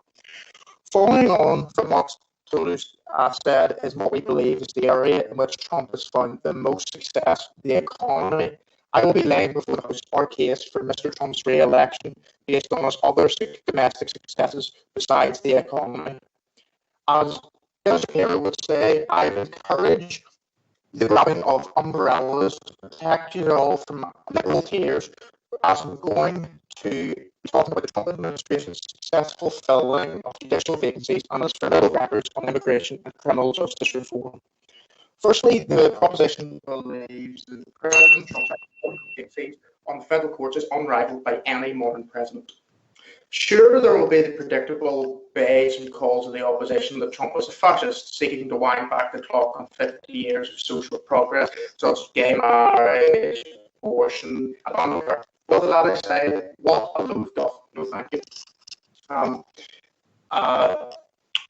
Following on from what Toulouse said is what we believe is the area in which Trump has found the most success, the economy. I will be laying before the House our case for Mr. Trump's re-election based on his other domestic successes besides the economy. As Dennis Taylor would say, I've encouraged the grabbing of umbrellas to protect you all from literal tears as I'm going to be talking about the Trump administration's successful filling of judicial vacancies and its criminal records on immigration and criminal justice reform. Firstly, the proposition believes that President Trump's vacancies on the federal courts is unrivaled by any modern president. Sure, there will be the predictable bays and calls of the opposition that Trump was a fascist, seeking to wind back the clock on 50 years of social progress, such as gay marriage, abortion, and unfair. Well, that I say, what a load of no thank you.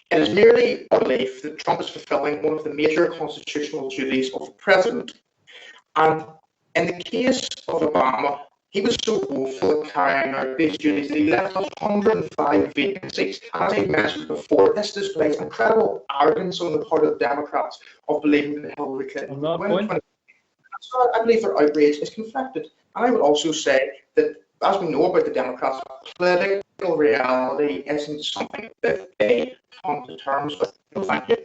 It is merely a belief that Trump is fulfilling one of the major constitutional duties of the president. And in the case of Obama, he was so woeful at carrying out these duties that he left us 105 vacancies. As I mentioned before, this displays incredible arrogance on the part of the Democrats of believing that Hillary Clinton would win. I believe their outrage is conflicted. And I would also say that, as we know about the Democrats, political reality isn't something that they come to terms with. No, thank you.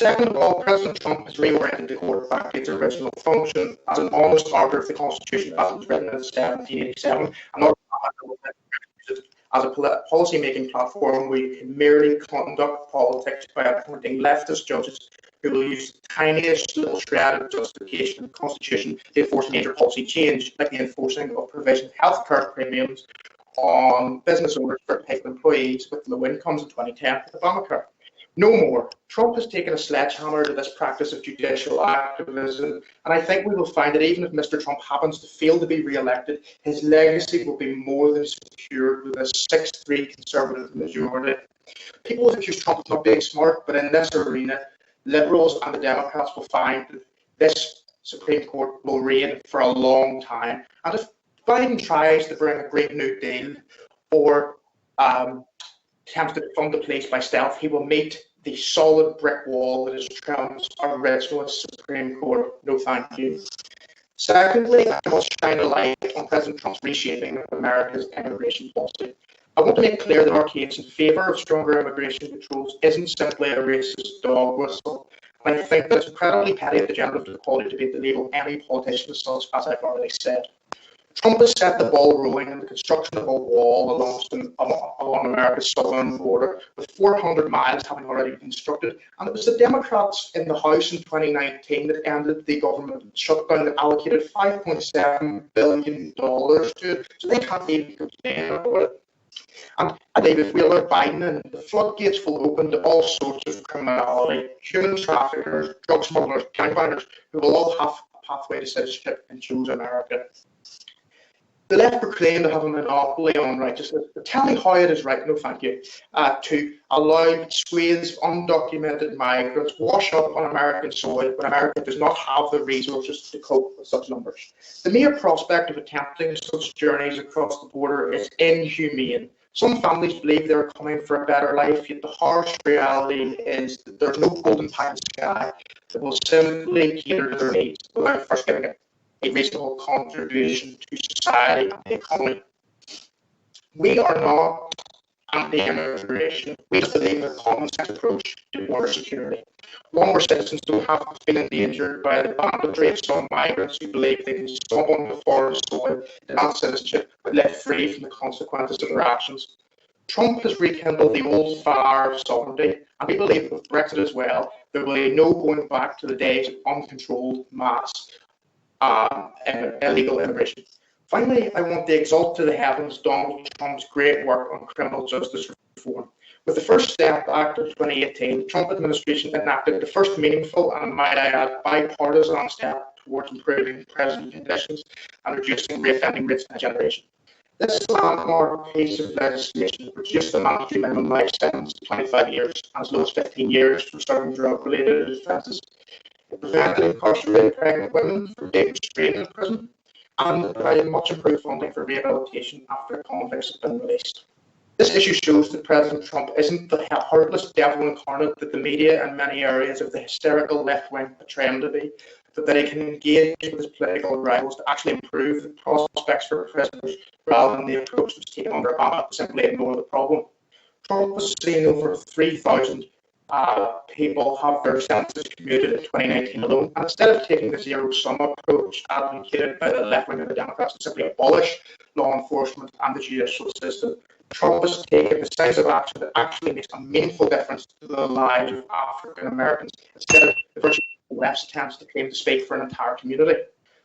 Second of all, President Trump has reoriented the court back to its original function as an honest arbiter of the Constitution as it was written in 1787, and not as a policy-making platform where you can merely conduct politics by appointing leftist judges who will use the tiniest little shred of justification in the Constitution to enforce major policy change, like the enforcing of provision of healthcare premiums on business owners for paying employees with low incomes in 2010 with Obamacare. No more. Trump has taken a sledgehammer to this practice of judicial activism, and I think we will find that even if Mr. Trump happens to fail to be re-elected, his legacy will be more than secured with a 6-3 Conservative majority. People accuse Trump of not being smart, but in this arena, Liberals and the Democrats will find that this Supreme Court will reign for a long time. And if Biden tries to bring a Great New Deal or attempts to fund the police by stealth, he will meet the solid brick wall that is Trump's original Supreme Court. No thank you. Secondly, I must shine a light on President Trump's reshaping of America's immigration policy. I want to make clear that our case in favour of stronger immigration controls isn't simply a racist dog whistle. And I think that it's incredibly petty of the gender of the equality debate to label any politician as such, as I've already said. Trump has set the ball rolling in the construction of a wall along America's southern border, with 400 miles having already been constructed. And it was the Democrats in the House in 2019 that ended the government shutdown that allocated $5.7 billion to it, so they can't even complain about it. And I believe if we allow Biden in, the floodgates will open to all sorts of criminality, human traffickers, drug smugglers, gangbangers, who will all have a pathway to citizenship and choose America. The left proclaim to have a monopoly on righteousness, but tell me how it is right, no thank you, to allow swathes of undocumented migrants wash up on American soil when America does not have the resources to cope with such numbers. The mere prospect of attempting such journeys across the border is inhumane. Some families believe they're coming for a better life, yet the harsh reality is that there's no golden pie in the sky that will simply cater to their needs without first giving it a reasonable contribution to society and the economy. We are not anti-immigration. We just believe in a common sense approach to border security. One where citizens don't have to feel endangered by the banditry of some migrants who believe they can stomp on the foreign soil, deny citizenship, but live free from the consequences of their actions. Trump has rekindled the old fire of sovereignty, and we believe that with Brexit as well, there will be no going back to the days of uncontrolled mass illegal immigration. Finally, I want to exalt to the heavens Donald Trump's great work on criminal justice reform. With the First Step Act of 2018, the Trump administration enacted the first meaningful and, might I add, bipartisan step towards improving prison conditions and reducing reoffending rates in a generation. This landmark piece of legislation reduced the mandatory minimum life sentence to 25 years and as low as 15 years for certain drug-related offences. It prevented incarcerated pregnant women from being restrained in prison, and it provided much improved funding for rehabilitation after convicts have been released. This issue shows that President Trump isn't the heartless devil incarnate that the media and many areas of the hysterical left wing portray him to be, but that he can engage with his political rivals to actually improve the prospects for prisoners rather than the approach that was taken under Obama to simply ignore the problem. Trump has seen over 3,000 people have their sentences commuted in 2019 alone. And instead of taking the zero-sum approach advocated by the left wing of the Democrats to simply abolish law enforcement and the judicial system, Trump has taken decisive action that actually makes a meaningful difference to the lives of African Americans, instead of the virtue of the left's attempts to claim to speak for an entire community.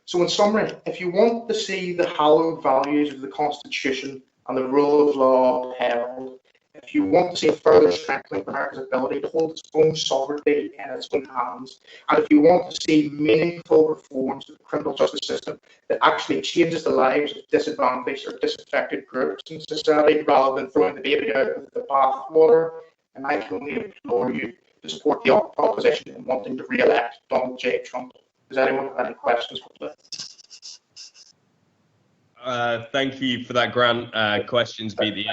So in summary, if you want to see the hallowed values of the Constitution and the rule of law upheld, if you want to see a further strengthening of America's ability to hold its own sovereignty in its own hands, and if you want to see meaningful reforms to the criminal justice system that actually changes the lives of disadvantaged or disaffected groups in society rather than throwing the baby out of the bathwater, and I can only implore you to support the opposition in wanting to re-elect Donald J. Trump. Does anyone have any questions for that? Thank you for that, Grant. Questions be the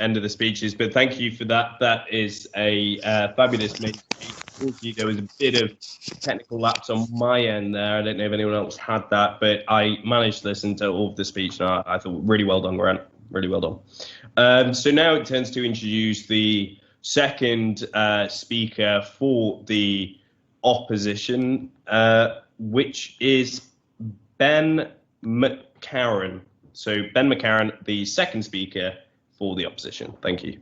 end of the speeches, but thank you for that. That is a fabulous main speech. There was a bit of technical lapse on my end there. I don't know if anyone else had that, but I managed to listen to all of the speech, and I thought really well done, Grant. Really well done. So now it turns to introduce the second speaker for the opposition, which is Ben McCarran. So Ben McCarran, the second speaker for the opposition. Thank you.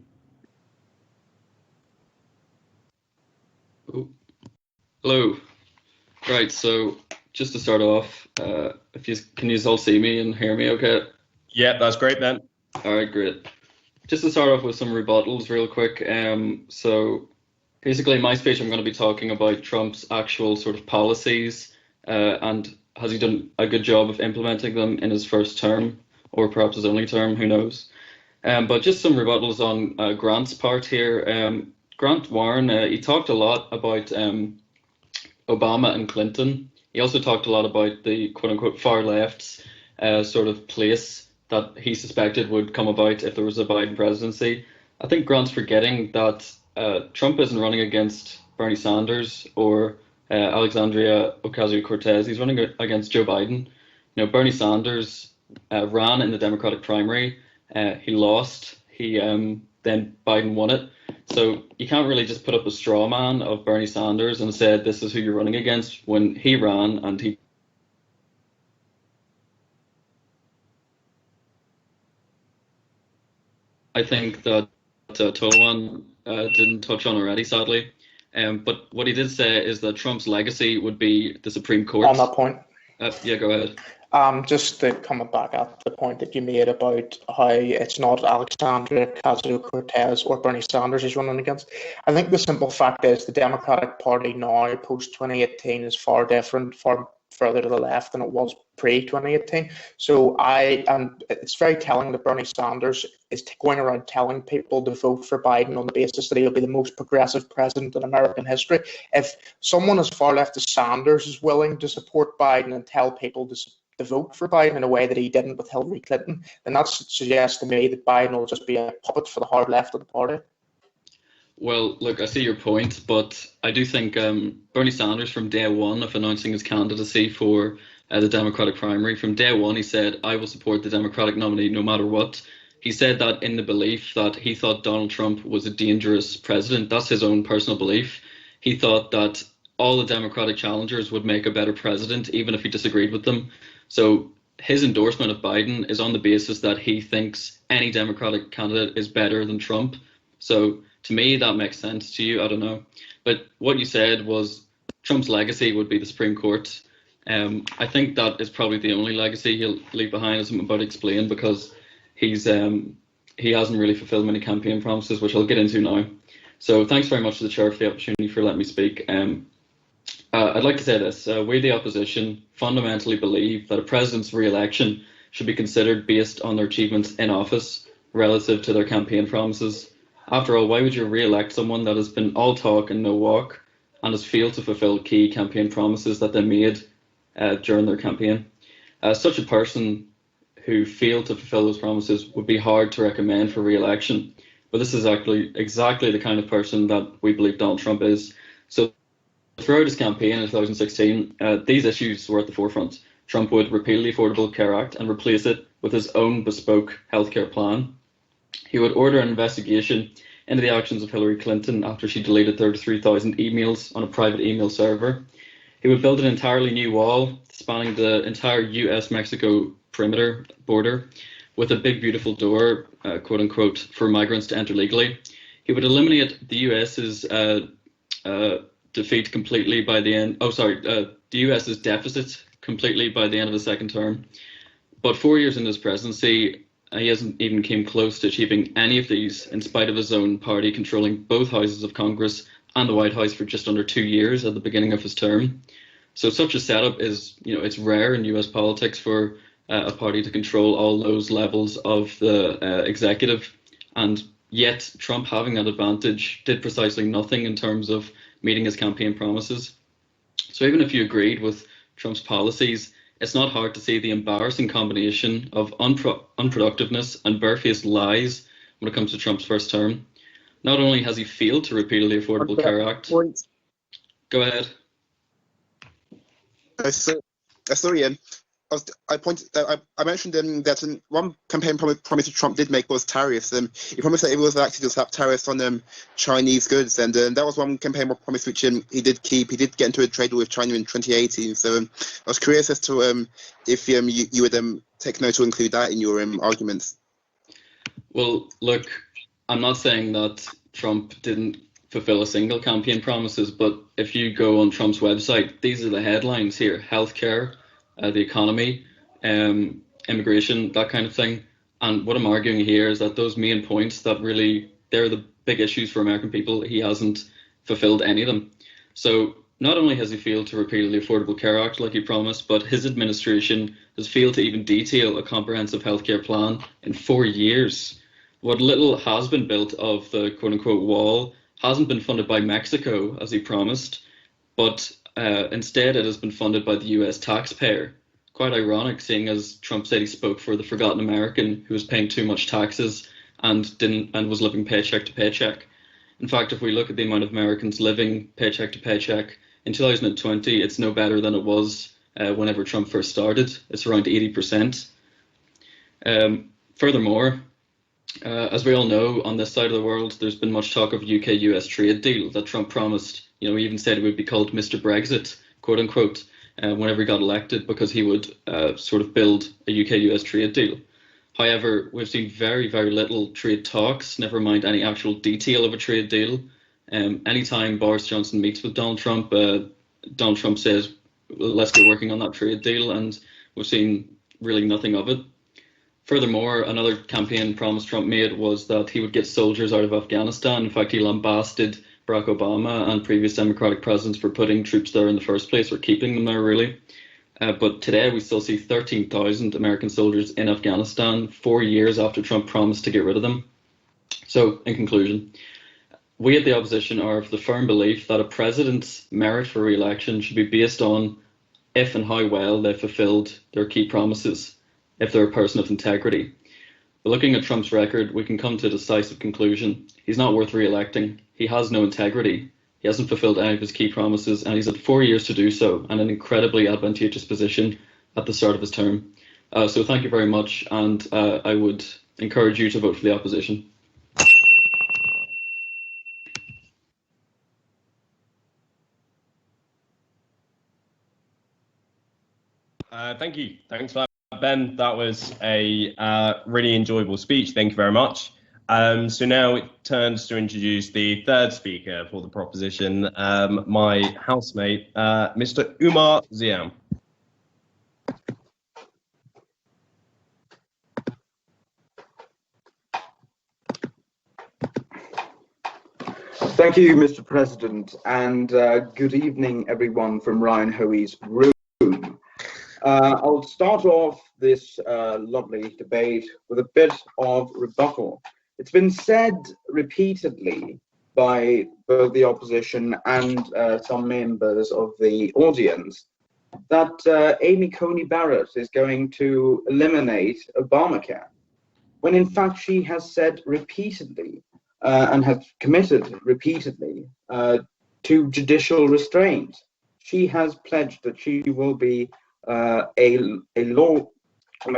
Hello. Right, so just to start off, can you all see me and hear me okay? Yeah, that's great, Ben. All right, great. Just to start off with some rebuttals real quick. So basically, in my speech, I'm going to be talking about Trump's actual sort of policies and has he done a good job of implementing them in his first term or perhaps his only term, who knows. But just some rebuttals on Grant's part here. Grant Warren, he talked a lot about Obama and Clinton. He also talked a lot about the quote-unquote far left's sort of place that he suspected would come about if there was a Biden presidency. I think Grant's forgetting that Trump isn't running against Bernie Sanders or Alexandria Ocasio-Cortez. He's running against Joe Biden. You know, Bernie Sanders ran in the Democratic primary. He lost. Then Biden won it. So you can't really just put up a straw man of Bernie Sanders and say this is who you're running against when he ran and he. I think that Tolan didn't touch on already, sadly. But what he did say is that Trump's legacy would be the Supreme Court. On that point. Yeah, go ahead. Just to come back at the point that you made about how it's not Alexandria Ocasio-Cortez or Bernie Sanders he's running against. I think the simple fact is the Democratic Party now, post-2018, is far different, far further to the left than it was pre-2018. So and it's very telling that Bernie Sanders is going around telling people to vote for Biden on the basis that he'll be the most progressive president in American history. If someone as far left as Sanders is willing to support Biden and tell people to vote for Biden in a way that he didn't with Hillary Clinton, then that suggests to me that Biden will just be a puppet for the hard left of the party. Well, look, I see your point, but I do think Bernie Sanders, from day one of announcing his candidacy for the Democratic primary, from day one, he said, I will support the Democratic nominee no matter what. He said that in the belief that he thought Donald Trump was a dangerous president. That's his own personal belief. He thought that all the Democratic challengers would make a better president, even if he disagreed with them. So his endorsement of Biden is on the basis that he thinks any Democratic candidate is better than Trump. So to me, that makes sense. To you, I don't know. But what you said was Trump's legacy would be the Supreme Court. I think that is probably the only legacy he'll leave behind, as I'm about to explain, because he hasn't really fulfilled many campaign promises, which I'll get into now. So thanks very much to the chair for the opportunity for letting me speak. I'd like to say this. We, the opposition, fundamentally believe that a president's re-election should be considered based on their achievements in office relative to their campaign promises. After all, why would you re-elect someone that has been all talk and no walk and has failed to fulfill key campaign promises that they made during their campaign? Such a person who failed to fulfill those promises would be hard to recommend for re-election. But this is actually exactly the kind of person that we believe Donald Trump is. So throughout his campaign in 2016, these issues were at the forefront. Trump would repeal the Affordable Care Act and replace it with his own bespoke healthcare plan. He would order an investigation into the actions of Hillary Clinton after she deleted 33,000 emails on a private email server. He would build an entirely new wall spanning the entire US-Mexico perimeter border with a big, beautiful door, quote unquote, for migrants to enter legally. He would eliminate the US's defeat completely by the end. The US's deficit completely by the end of the second term. But 4 years into his presidency, he hasn't even came close to achieving any of these, in spite of his own party controlling both houses of Congress and the White House for just under 2 years at the beginning of his term. So such a setup is, it's rare in US politics for a party to control all those levels of the executive. And yet Trump, having that advantage, did precisely nothing in terms of meeting his campaign promises. So even if you agreed with Trump's policies, it's not hard to see the embarrassing combination of unproductiveness and barefaced lies when it comes to Trump's first term. Not only has he failed to repeal the Affordable Care Act. Go ahead. Sorry, Ian. I mentioned that one campaign promise that Trump did make was tariffs. He promised that he was actually to slap tariffs on Chinese goods, and that was one campaign promise which he did keep. He did get into a trade war with China in 2018. So I was curious as to if you would take note to include that in your arguments. Well, look, I'm not saying that Trump didn't fulfill a single campaign promises, but if you go on Trump's website, these are the headlines here: healthcare, the economy, immigration, that kind of thing. And what I'm arguing here is that those main points that really, they're the big issues for American people, he hasn't fulfilled any of them. So not only has he failed to repeal the Affordable Care Act like he promised, but his administration has failed to even detail a comprehensive healthcare plan in 4 years. What little has been built of the quote-unquote wall hasn't been funded by Mexico, as he promised, but instead it has been funded by the US taxpayer. Quite ironic, seeing as Trump said he spoke for the forgotten American who was paying too much taxes and was living paycheck to paycheck. In fact, if we look at the amount of Americans living paycheck to paycheck in 2020, it's no better than it was whenever Trump first started. It's around 80%. Furthermore, as we all know, on this side of the world, there's been much talk of UK-US trade deal that Trump promised. He even said it would be called Mr. Brexit, quote unquote, whenever he got elected, because he would sort of build a UK-US trade deal. However, we've seen very, very little trade talks, never mind any actual detail of a trade deal. Anytime Boris Johnson meets with Donald Trump says, let's get working on that trade deal, and we've seen really nothing of it. Furthermore, another campaign promise Trump made was that he would get soldiers out of Afghanistan. In fact, he lambasted Barack Obama and previous Democratic presidents for putting troops there in the first place, or keeping them there, really. But today we still see 13,000 American soldiers in Afghanistan 4 years after Trump promised to get rid of them. So, in conclusion, we at the opposition are of the firm belief that a president's merit for re-election should be based on if and how well they've fulfilled their key promises, if they're a person of integrity. But looking at Trump's record, we can come to a decisive conclusion. He's not worth re-electing. He has no integrity. He hasn't fulfilled any of his key promises, and he's had 4 years to do so, and an incredibly advantageous position at the start of his term. So thank you very much, and I would encourage you to vote for the opposition. Thank you. Thanks for that, Ben. That was a really enjoyable speech. Thank you very much. So now it turns to introduce the third speaker for the proposition, my housemate, Mr. Umar Ziam. Thank you, Mr. President, and good evening, everyone from Ryan Hoey's room. I'll start off this lovely debate with a bit of rebuttal. It's been said repeatedly by both the opposition and some members of the audience that Amy Coney Barrett is going to eliminate Obamacare, when in fact she has said repeatedly and has committed repeatedly to judicial restraint. She has pledged that she will be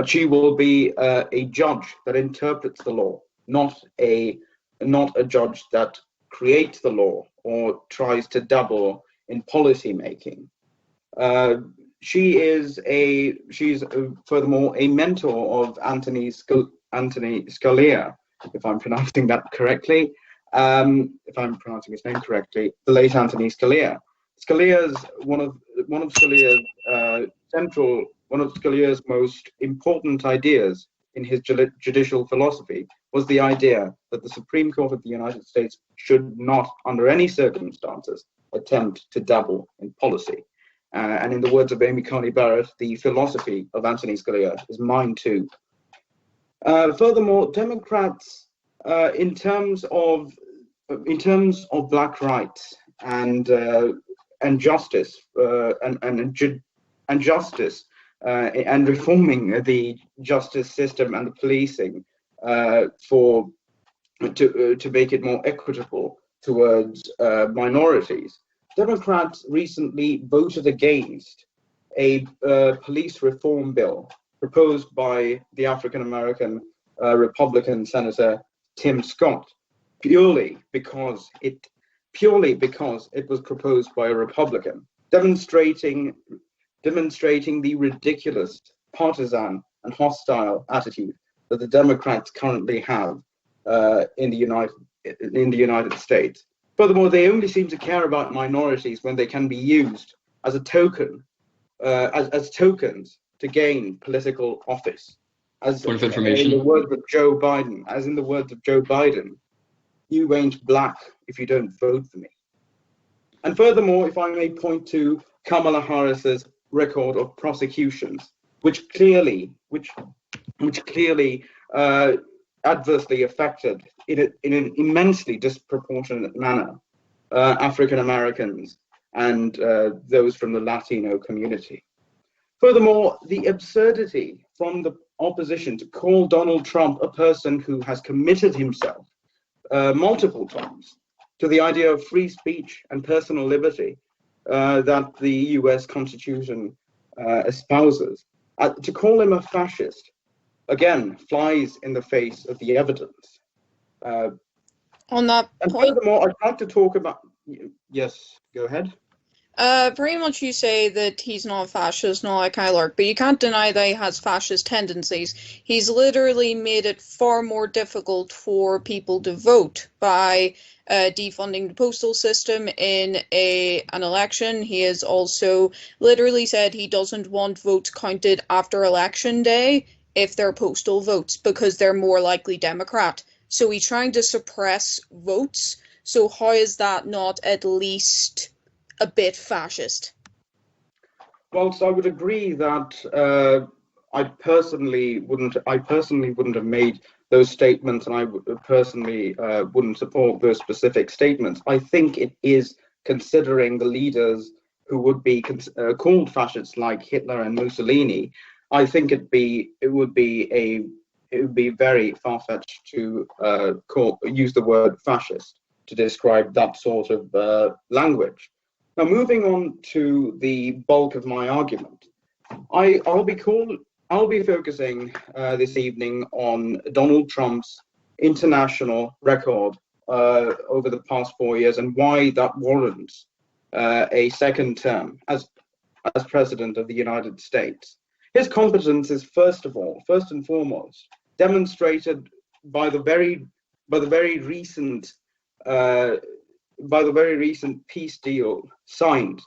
she will be a judge that interprets the law, not a judge that creates the law or tries to dabble in policy making. She's furthermore a mentor of Anthony Scalia, if I'm pronouncing that correctly. If I'm pronouncing his name correctly, the late Anthony Scalia. Scalia's one of Scalia's most important ideas in his judicial philosophy was the idea that the Supreme Court of the United States should not, under any circumstances, attempt to dabble in policy. And in the words of Amy Coney Barrett, the philosophy of Anthony Scalia is mine too. Furthermore, Democrats, in terms of black rights and justice and reforming the justice system and the policing to make it more equitable towards minorities, Democrats recently voted against a police reform bill proposed by the African-American Republican Senator Tim Scott, purely because it was proposed by a Republican, demonstrating the ridiculous, partisan, and hostile attitude that the Democrats currently have in the United States. Furthermore, they only seem to care about minorities when they can be used as a token, as tokens to gain political office. As Point of in information. the words of Joe Biden, you ain't black if you don't vote for me. And furthermore, if I may point to Kamala Harris's record of prosecutions, which clearly adversely affected in an immensely disproportionate manner African Americans and those from the Latino community. Furthermore, the absurdity from the opposition to call Donald Trump a person who has committed himself multiple times to the idea of free speech and personal liberty that the US Constitution espouses. To call him a fascist, again, flies in the face of the evidence. On that And point, furthermore, I'd like to talk about... Yes, go ahead. pretty much you say that he's not a fascist and all that kind of lark, but you can't deny that he has fascist tendencies. He's literally made it far more difficult for people to vote by defunding the postal system in an election. He has also literally said he doesn't want votes counted after election day if they're postal votes because they're more likely Democrat. So he's trying to suppress votes. So how is that not at least a bit fascist? Well, so I would agree that I personally wouldn't have made those statements, and I personally wouldn't support those specific statements. I think it is, considering the leaders who would be called fascists like Hitler and Mussolini, I think it would be very far-fetched to use the word fascist to describe that sort of language. Now, moving on to the bulk of my argument, I'll be focusing this evening on Donald Trump's international record over the past 4 years and why that warrants a second term as president of the United States. His competence is first and foremost, demonstrated by the very recent peace deal signed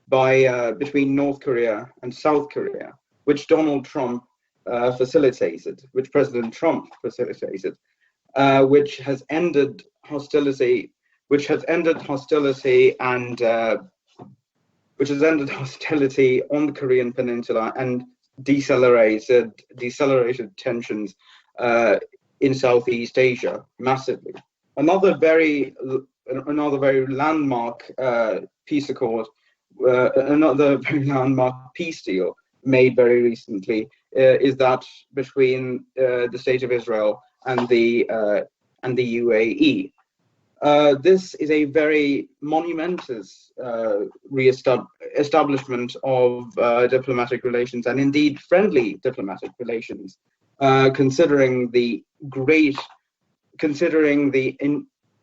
between North Korea and South Korea, which President Trump facilitated, which has ended hostility on the Korean Peninsula and decelerated tensions in Southeast Asia massively. Another very landmark peace accord, another very landmark peace deal made very recently is that between the State of Israel and the UAE. This is a very monumentous establishment of diplomatic relations, and indeed friendly diplomatic relations, considering the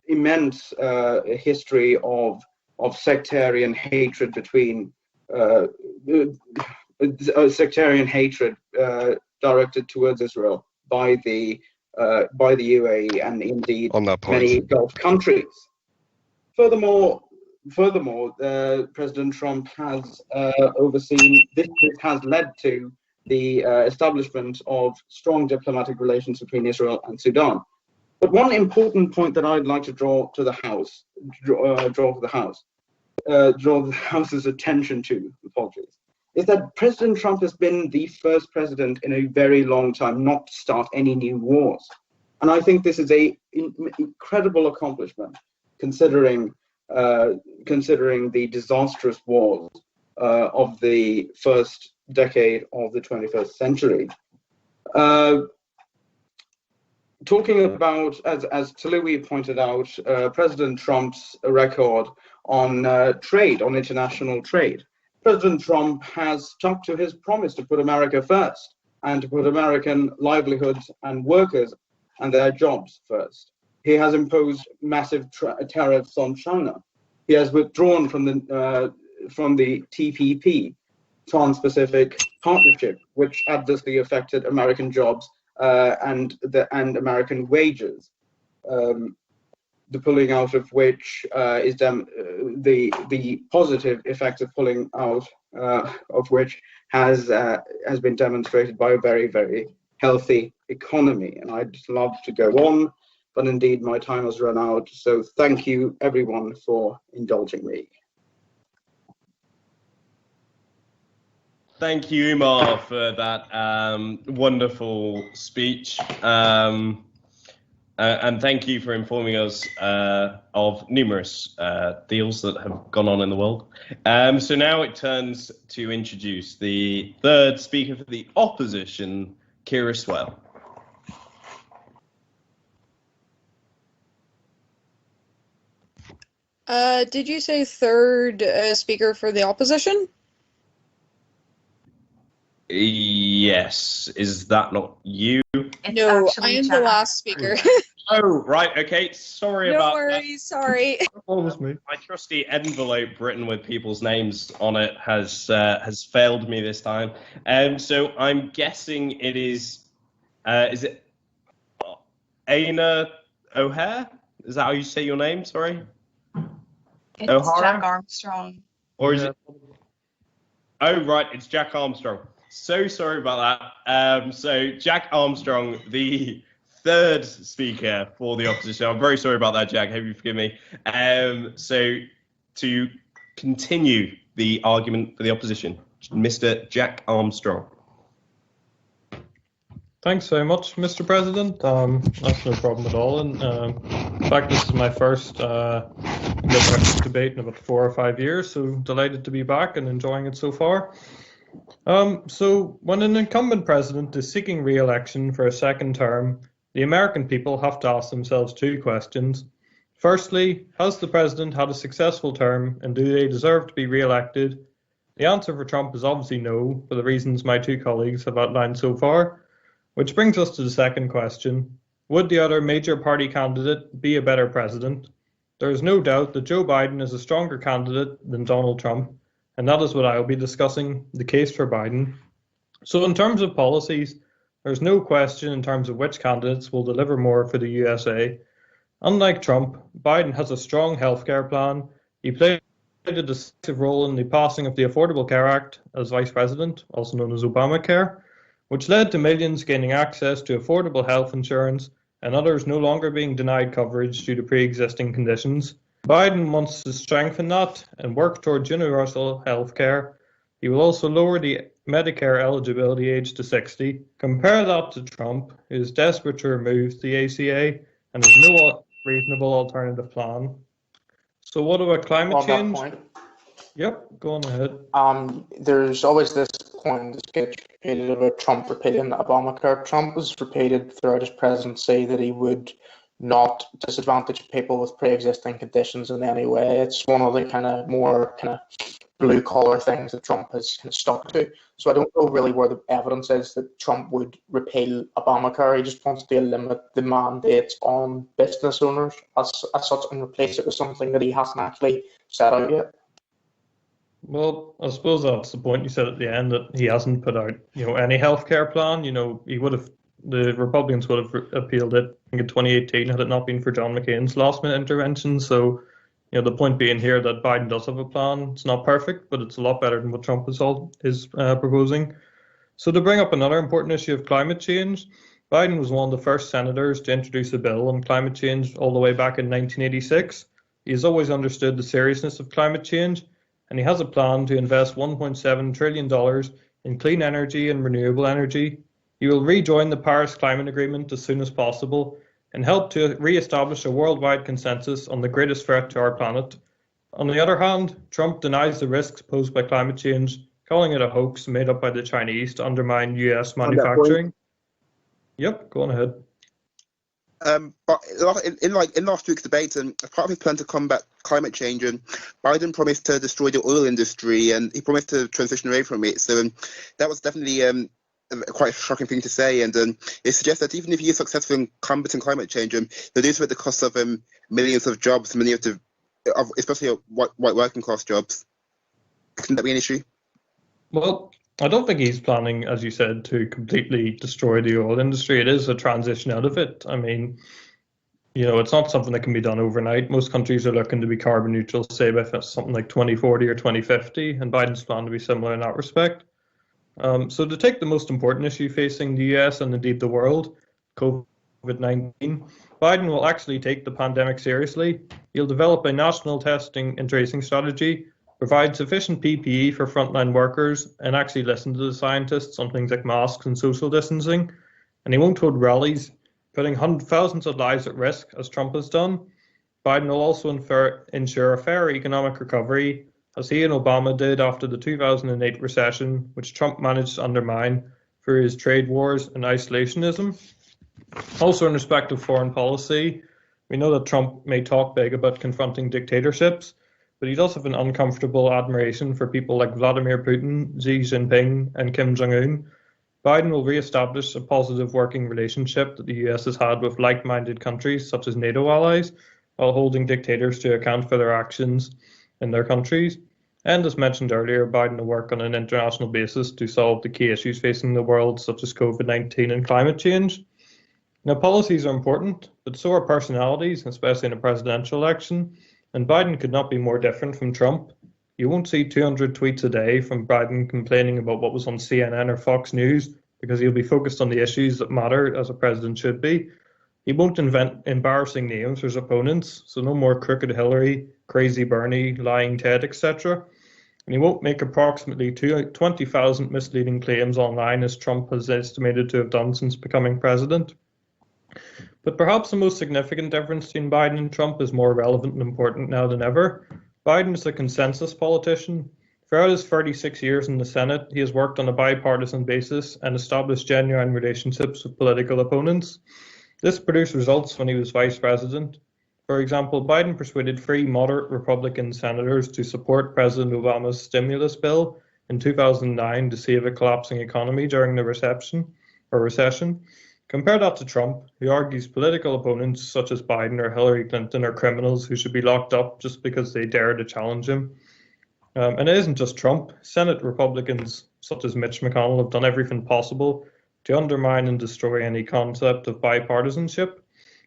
immense history of sectarian hatred directed towards Israel by the UAE and indeed many Gulf countries. Furthermore, President Trump has overseen this. Has led to the establishment of strong diplomatic relations between Israel and Sudan. But one important point that I'd like to draw the House's attention to, is that President Trump has been the first president in a very long time not to start any new wars. And I think this is an incredible accomplishment, considering the disastrous wars of the first decade of the 21st century. Talking about, as Taloui pointed out, President Trump's record on international trade. President Trump has stuck to his promise to put America first and to put American livelihoods and workers and their jobs first. He has imposed massive tariffs on China. He has withdrawn from the TPP, Trans-Pacific Partnership, which adversely affected American jobs and American wages. The pulling out of which is the positive effect of pulling out of which has been demonstrated by a very, very healthy economy. And I'd love to go on, but indeed my time has run out. So thank you everyone for indulging me. Thank you, Umar, for that wonderful speech. And thank you for informing us of numerous deals that have gone on in the world. So now it turns to introduce the third speaker for the opposition, Kira Swell. Did you say third speaker for the opposition? Yes. Is that not you? No, I am the last speaker. Oh, right. Okay. Sorry about that. No worries. Sorry. My trusty envelope written with people's names on it has failed me this time. So I'm guessing it is it Aina O'Hare? Is that how you say your name? Sorry. It's O'Hara? Jack Armstrong. Or is it? Oh, right. It's Jack Armstrong. So sorry about that. So Jack Armstrong, the third speaker for the opposition. I'm very sorry about that, Jack. Hope you forgive me. So to continue the argument for the opposition, Mr. Jack Armstrong. Thanks very much, Mr. President. That's no problem at all. And in fact, this is my first debate in about 4 or 5 years, so delighted to be back and enjoying it so far. So when an incumbent president is seeking re-election for a second term, the American people have to ask themselves 2 questions. Firstly, has the president had a successful term and do they deserve to be re-elected? The answer for Trump is obviously no, for the reasons my 2 colleagues have outlined so far. Which brings us to the second question. Would the other major party candidate be a better president? There is no doubt that Joe Biden is a stronger candidate than Donald Trump, and that is what I will be discussing, the case for Biden. So in terms of policies, there's no question in terms of which candidates will deliver more for the USA. Unlike Trump, Biden has a strong healthcare plan. He played a decisive role in the passing of the Affordable Care Act as vice president, also known as Obamacare, which led to millions gaining access to affordable health insurance and others no longer being denied coverage due to pre-existing conditions. Biden wants to strengthen that and work towards universal health care. He will also lower the Medicare eligibility age to 60. Compare that to Trump, who is desperate to remove the ACA and has no reasonable alternative plan. So what about climate change? On that point, Yep, go on ahead. There's always this point that gets repeated about Trump repeating Obamacare. Trump has repeated throughout his presidency that he would not disadvantage people with pre-existing conditions in any way. It's one of the kind of more kind of blue-collar things that Trump has kind of stuck to. So I don't know really where the evidence is that Trump would repeal Obamacare. He just wants to limit the mandates on business owners as such and replace it with something that he hasn't actually set out yet. Well, I suppose that's the point you said at the end, that he hasn't put out, any healthcare plan. The Republicans would have appealed it, I think, in 2018 had it not been for John McCain's last-minute intervention. So, the point being here that Biden does have a plan. It's not perfect, but it's a lot better than what Trump is proposing. So to bring up another important issue of climate change, Biden was one of the first senators to introduce a bill on climate change all the way back in 1986. He has always understood the seriousness of climate change, and he has a plan to invest $1.7 trillion in clean energy and renewable energy. He will rejoin the Paris Climate Agreement as soon as possible and help to re-establish a worldwide consensus on the greatest threat to our planet. On the other hand, Trump denies the risks posed by climate change, calling it a hoax made up by the Chinese to undermine US manufacturing. Yep, go on ahead. But in last week's debate, as part of his plan to combat climate change, Biden promised to destroy the oil industry, and he promised to transition away from it. So that was definitely quite a shocking thing to say. And it suggests that even if he is successful in combating climate change, he'll do so at the cost of millions of jobs, especially white working class jobs. Couldn't that be an issue? Well, I don't think he's planning, as you said, to completely destroy the oil industry. It is a transition out of it. I mean, it's not something that can be done overnight. Most countries are looking to be carbon neutral, say by something like 2040 or 2050, and Biden's plan to be similar in that respect. So to take the most important issue facing the US and indeed the world, COVID-19, Biden will actually take the pandemic seriously. He'll develop a national testing and tracing strategy, provide sufficient PPE for frontline workers, and actually listen to the scientists on things like masks and social distancing. And he won't hold rallies, putting thousands of lives at risk, as Trump has done. Biden will also ensure a fair economic recovery, as he and Obama did after the 2008 recession, which Trump managed to undermine through his trade wars and isolationism. Also, in respect of foreign policy, we know that Trump may talk big about confronting dictatorships, but he does have an uncomfortable admiration for people like Vladimir Putin, Xi Jinping, and Kim Jong-un. Biden will re-establish a positive working relationship that the US has had with like-minded countries such as NATO allies, while holding dictators to account for their actions in their countries. And as mentioned earlier, Biden will work on an international basis to solve the key issues facing the world, such as COVID-19 and climate change. Now, policies are important, but so are personalities, especially in a presidential election, and Biden could not be more different from Trump. You won't see 200 tweets a day from Biden complaining about what was on CNN or Fox News, because he'll be focused on the issues that matter, as a president should be. He won't invent embarrassing names for his opponents, so no more crooked Hillary, crazy Bernie, lying Ted, etc. And he won't make approximately 20,000 misleading claims online, as Trump has estimated to have done since becoming president. But perhaps the most significant difference between Biden and Trump is more relevant and important now than ever. Biden is a consensus politician. Throughout his 36 years in the Senate, he has worked on a bipartisan basis and established genuine relationships with political opponents. This produced results when he was vice president. For example, Biden persuaded 3 moderate Republican senators to support President Obama's stimulus bill in 2009 to save a collapsing economy during the recession. Compare that to Trump, who argues political opponents such as Biden or Hillary Clinton are criminals who should be locked up just because they dare to challenge him. And it isn't just Trump. Senate Republicans such as Mitch McConnell have done everything possible to undermine and destroy any concept of bipartisanship,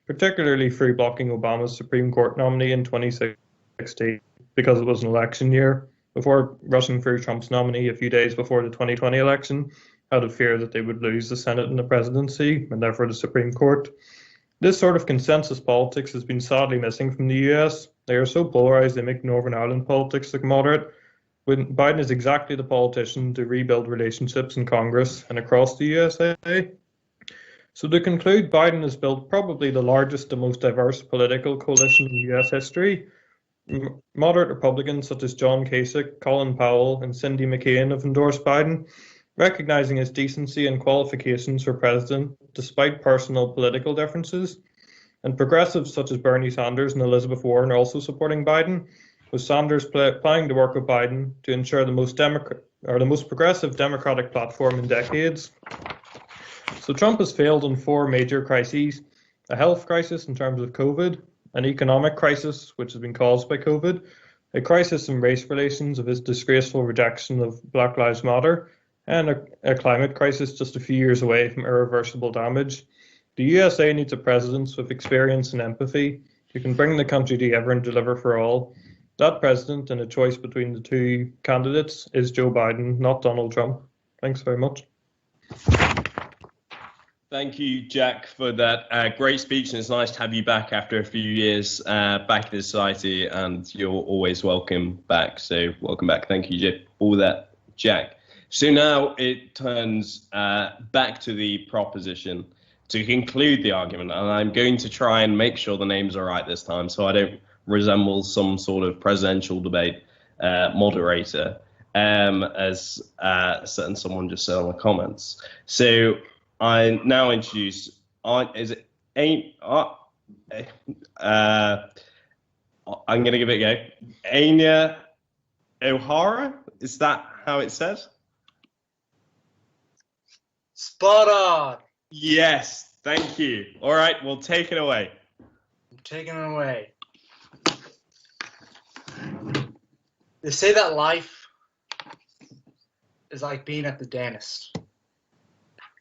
particularly through blocking Obama's Supreme Court nominee in 2016 because it was an election year, before rushing through Trump's nominee a few days before the 2020 election, out of fear that they would lose the Senate and the presidency, and therefore the Supreme Court. This sort of consensus politics has been sadly missing from the US. They are so polarized they make Northern Ireland politics look moderate, when Biden is exactly the politician to rebuild relationships in Congress and across the USA. So to conclude, Biden has built probably the largest and most diverse political coalition in US history. Moderate Republicans such as John Kasich, Colin Powell, and Cindy McCain have endorsed Biden, recognizing his decency and qualifications for president despite personal political differences. And progressives such as Bernie Sanders and Elizabeth Warren are also supporting Biden, with Sanders planning to work with Biden to ensure the most progressive Democratic platform in decades. So Trump has failed on 4 major crises: a health crisis in terms of COVID, an economic crisis which has been caused by COVID, a crisis in race relations of his disgraceful rejection of Black Lives Matter, and a climate crisis just a few years away from irreversible damage. The USA needs a president with experience and empathy who can bring the country together and deliver for all. That president, and a choice between the 2 candidates, is Joe Biden, not Donald Trump. Thanks very much. Thank you, Jack, for that great speech, and it's nice to have you back after a few years back in the society, and you're always welcome back. So welcome back. Thank you for all that, Jack. So now it turns back to the proposition to conclude the argument, and I'm going to try and make sure the names are right this time so I don't resemble some sort of presidential debate moderator, as someone just said in the comments. So I now introduce, I'm going to give it a go. Anya O'Hara, is that how it said? Spot on. Yes, thank you. All right, well, take it away. I'm taking it away. They say that life is like being at the dentist.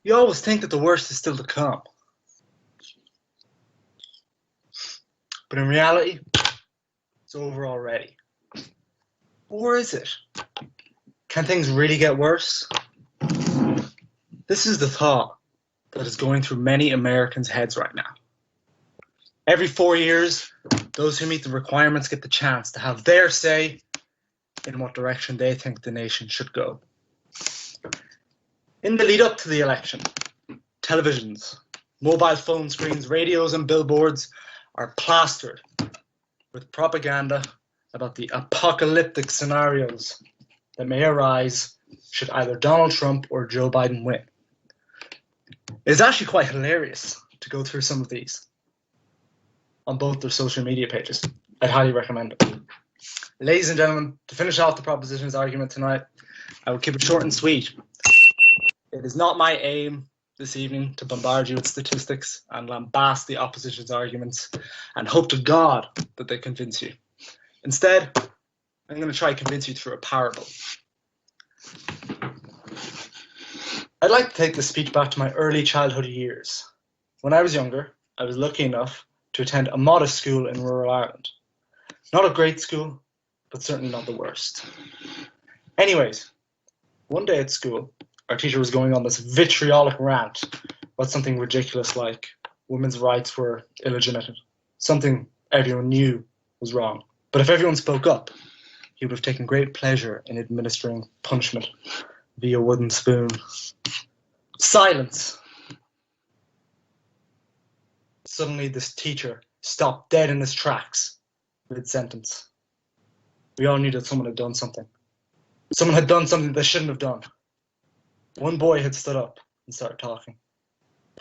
You always think that the worst is still to come. But in reality, it's over already. Or is it? Can things really get worse? This is the thought that is going through many Americans' heads right now. Every 4 years, those who meet the requirements get the chance to have their say in what direction they think the nation should go. In the lead up to the election, televisions, mobile phone screens, radios, and billboards are plastered with propaganda about the apocalyptic scenarios that may arise should either Donald Trump or Joe Biden win. It's actually quite hilarious to go through some of these on both their social media pages. I'd highly recommend it. Ladies and gentlemen, to finish off the propositions argument tonight, I will keep it short and sweet. It is not my aim this evening to bombard you with statistics and lambast the opposition's arguments and hope to God that they convince you. Instead, I'm going to try to convince you through a parable. I'd like to take this speech back to my early childhood years. When I was younger, I was lucky enough to attend a modest school in rural Ireland. Not a great school, but certainly not the worst. Anyways, one day at school, our teacher was going on this vitriolic rant about something ridiculous like women's rights were illegitimate, something everyone knew was wrong. But if everyone spoke up, he would have taken great pleasure in administering punishment via wooden spoon. Silence. Suddenly, this teacher stopped dead in his tracks mid-sentence. We all knew that someone had done something. Someone had done something they shouldn't have done. One boy had stood up and started talking.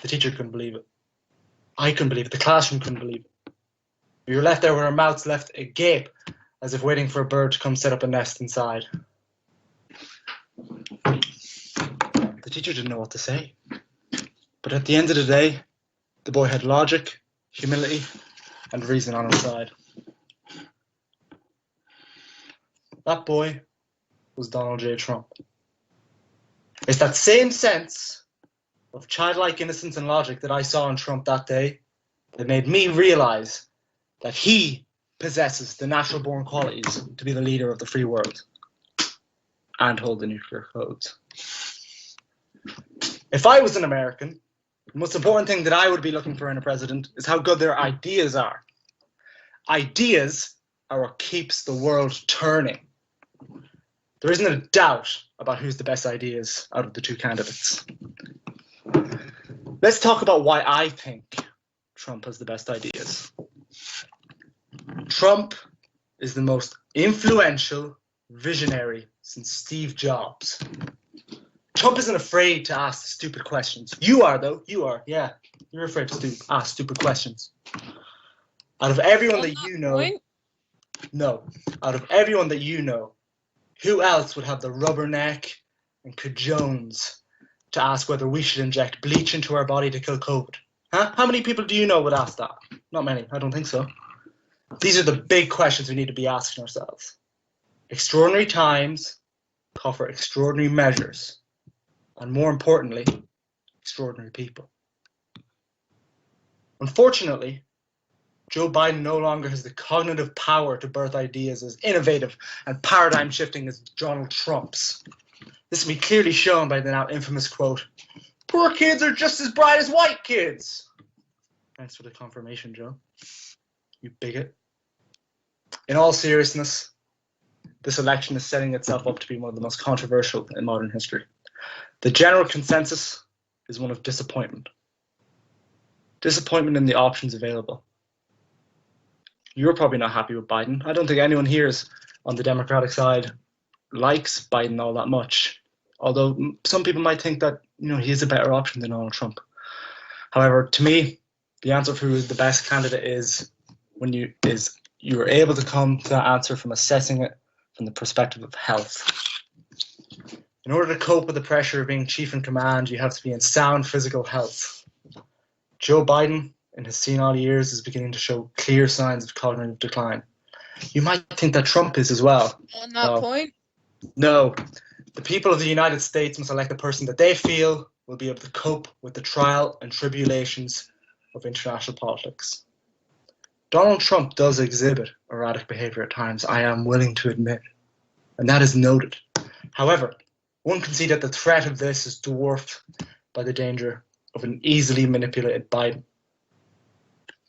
The teacher couldn't believe it. I couldn't believe it. The classroom couldn't believe it. We were left there with our mouths left agape, as if waiting for a bird to come set up a nest inside. The teacher didn't know what to say. But at the end of the day, the boy had logic, humility, and reason on his side. That boy was Donald J. Trump. It's that same sense of childlike innocence and logic that I saw in Trump that day that made me realize that he possesses the natural-born qualities to be the leader of the free world and hold the nuclear codes. If I was an American, the most important thing that I would be looking for in a president is how good their ideas are. Ideas are what keeps the world turning. There isn't a doubt about who's the best ideas out of the two candidates. Let's talk about why I think Trump has the best ideas. Trump is the most influential visionary since Steve Jobs. Trump isn't afraid to ask stupid questions. You are, though. You are, yeah. You're afraid to ask stupid questions. Out of everyone that you know, no. Out of everyone that you know, who else would have the rubberneck and cajones to ask whether we should inject bleach into our body to kill COVID? Huh? How many people do you know would ask that? Not many. I don't think so. These are the big questions we need to be asking ourselves. Extraordinary times call for extraordinary measures. And more importantly, extraordinary people. Unfortunately, Joe Biden no longer has the cognitive power to birth ideas as innovative and paradigm-shifting as Donald Trump's. This will be clearly shown by the now infamous quote, "Poor kids are just as bright as white kids." Thanks for the confirmation, Joe. You bigot. In all seriousness, this election is setting itself up to be one of the most controversial in modern history. The general consensus is one of disappointment. Disappointment in the options available. You're probably not happy with Biden. I don't think anyone here is on the Democratic side likes Biden all that much. Although some people might think that he is a better option than Donald Trump. However, to me, the answer for who the best candidate is when you are able to come to that answer from assessing it from the perspective of health. In order to cope with the pressure of being chief in command, you have to be in sound physical health. Joe Biden, in his senile years, is beginning to show clear signs of cognitive decline. You might think that Trump is as well. On that point? No. The people of the United States must elect a person that they feel will be able to cope with the trial and tribulations of international politics. Donald Trump does exhibit erratic behavior at times, I am willing to admit, and that is noted. However, one can see that the threat of this is dwarfed by the danger of an easily manipulated Biden.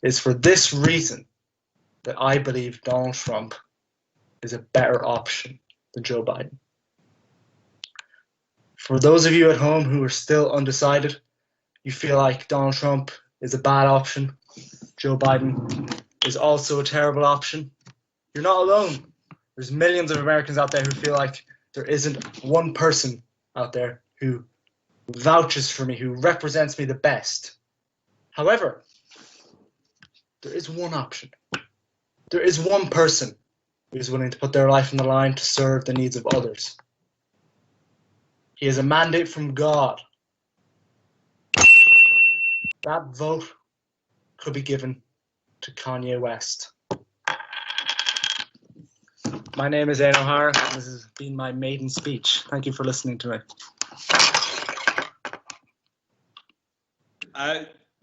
It is for this reason that I believe Donald Trump is a better option than Joe Biden. For those of you at home who are still undecided, you feel like Donald Trump is a bad option, Joe Biden is also a terrible option, you're not alone. There's millions of Americans out there who feel like there isn't one person out there who vouches for me, who represents me the best. However, there is one option. There is one person who is willing to put their life on the line to serve the needs of others. He has a mandate from God. That vote could be given to Kanye West. My name is Aiden O'Hara, and this has been my maiden speech. Thank you for listening to me.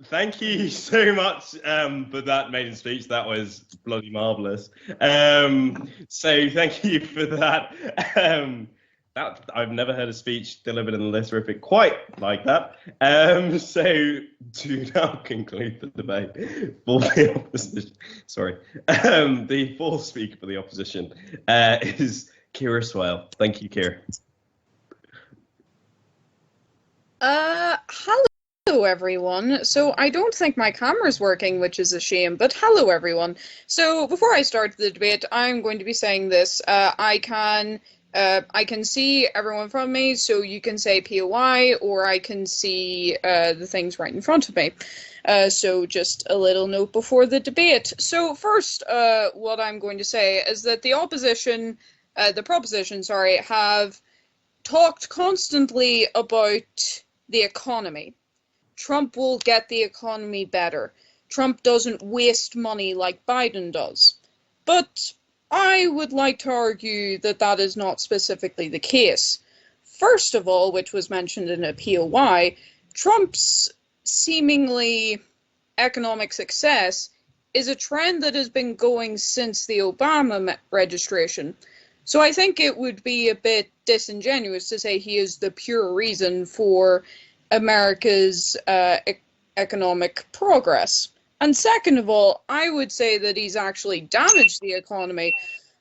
Thank you so much for that maiden speech. That was bloody marvellous. So thank you for that. I've never heard a speech delivered in the Litterific quite like that. So to now conclude the debate for the opposition, the fourth speaker for the opposition is Kira Swale. Thank you, Kira. Hello everyone. So I don't think my camera's working, which is a shame, but hello everyone. So before I start the debate, I'm going to be saying this. I can see everyone from me, so you can say POI, or I can see the things right in front of me. So just a little note before the debate. So first, what I'm going to say is that the proposition, have talked constantly about the economy. Trump will get the economy better. Trump doesn't waste money like Biden does. But I would like to argue that that is not specifically the case. First of all, which was mentioned in a POI, Trump's seemingly economic success is a trend that has been going since the Obama registration. So I think it would be a bit disingenuous to say he is the pure reason for America's economic progress. And second of all, I would say that he's actually damaged the economy.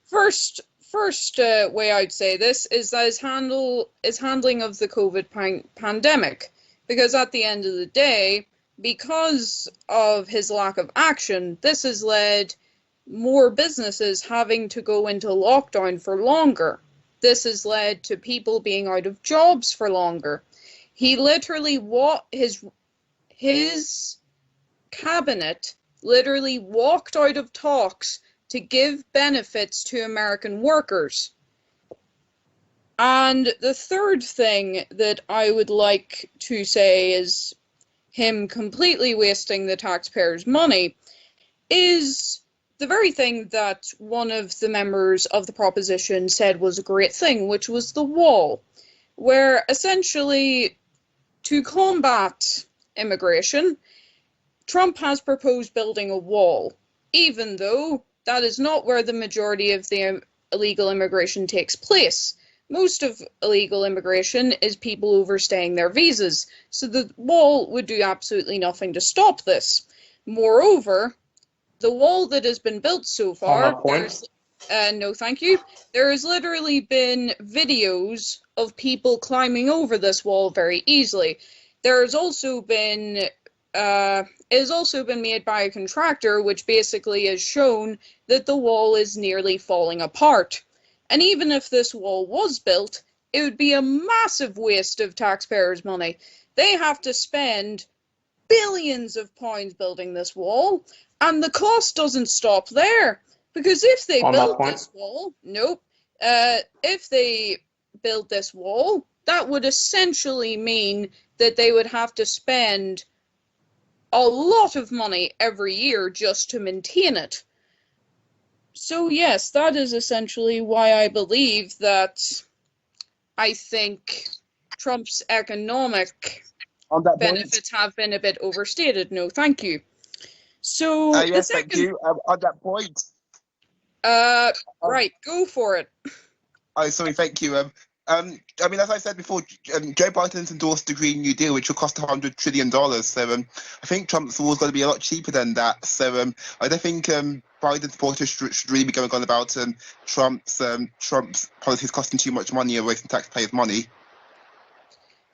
First way I'd say this is that his handling of the COVID pandemic. Because at the end of the day, because of his lack of action, this has led more businesses having to go into lockdown for longer. This has led to people being out of jobs for longer. He literally his cabinet literally walked out of talks to give benefits to American workers. And the third thing that I would like to say is him completely wasting the taxpayers' money is the very thing that one of the members of the proposition said was a great thing, which was the wall, where essentially to combat immigration, Trump has proposed building a wall, even though that is not where the majority of the illegal immigration takes place. Most of illegal immigration is people overstaying their visas, so the wall would do absolutely nothing to stop this. Moreover, the wall that has been built so far, no thank you, there has literally been videos of people climbing over this wall very easily. There has also been it has also been made by a contractor, which basically has shown that the wall is nearly falling apart. And even if this wall was built, it would be a massive waste of taxpayers' money. They have to spend billions of pounds building this wall, and the cost doesn't stop there. Because if they build this wall, if they build this wall, that would essentially mean that they would have to spend a lot of money every year just to maintain it. So yes, that is essentially why I believe that I think Trump's economic benefits have been a bit overstated. No, thank you. So yes, thank you. On that point. Right, go for it. Oh, sorry, thank you. I mean, as I said before, Joe Biden's endorsed the Green New Deal, which will cost $100 trillion. So I think Trump's wall is going to be a lot cheaper than that. So I don't think Biden supporters should really be going on about Trump's policies costing too much money or wasting taxpayers' money.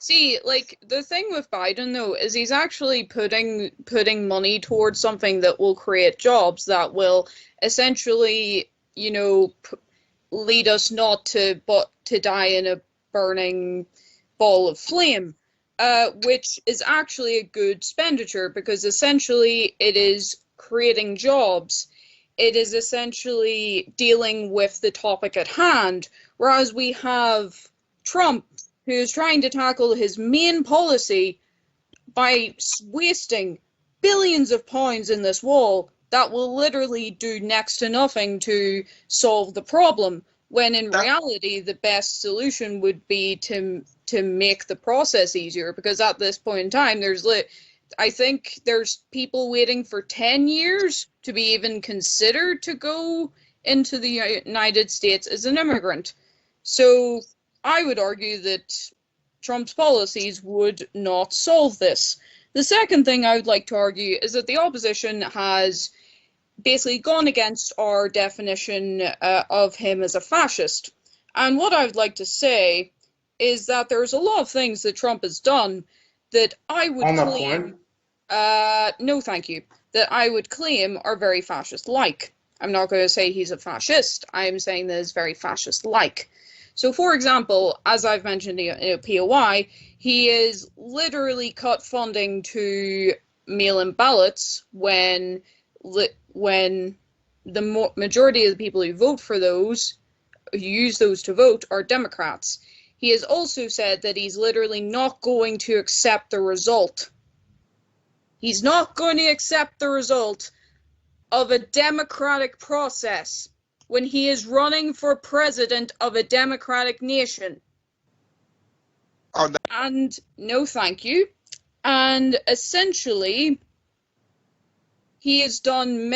See, like, the thing with Biden, though, is he's actually putting money towards something that will create jobs that will essentially, you know, lead us not to die in a burning ball of flame, which is actually a good expenditure because essentially it is creating jobs. It is essentially dealing with the topic at hand, whereas we have Trump, who is trying to tackle his main policy by wasting billions of pounds in this wall that will literally do next to nothing to solve the problem, when in reality the best solution would be to make the process easier, because at this point in time I think there's people waiting for 10 years to be even considered to go into the United States as an immigrant. So I would argue that Trump's policies would not solve this. The second thing I would like to argue is that the opposition has basically gone against our definition of him as a fascist. And what I would like to say is that there's a lot of things that Trump has done that I would claim, no thank you, that I would claim are very fascist-like. I'm not going to say he's a fascist, I'm saying that it's very fascist-like. So, for example, as I've mentioned in POI, he is literally cut funding to mail-in ballots when the majority of the people who vote for those, who use those to vote, are Democrats. He has also said that he's literally not going to accept the result. He's not going to accept the result of a democratic process when he is running for president of a democratic nation. Oh, no. And no thank you. And essentially, he has done,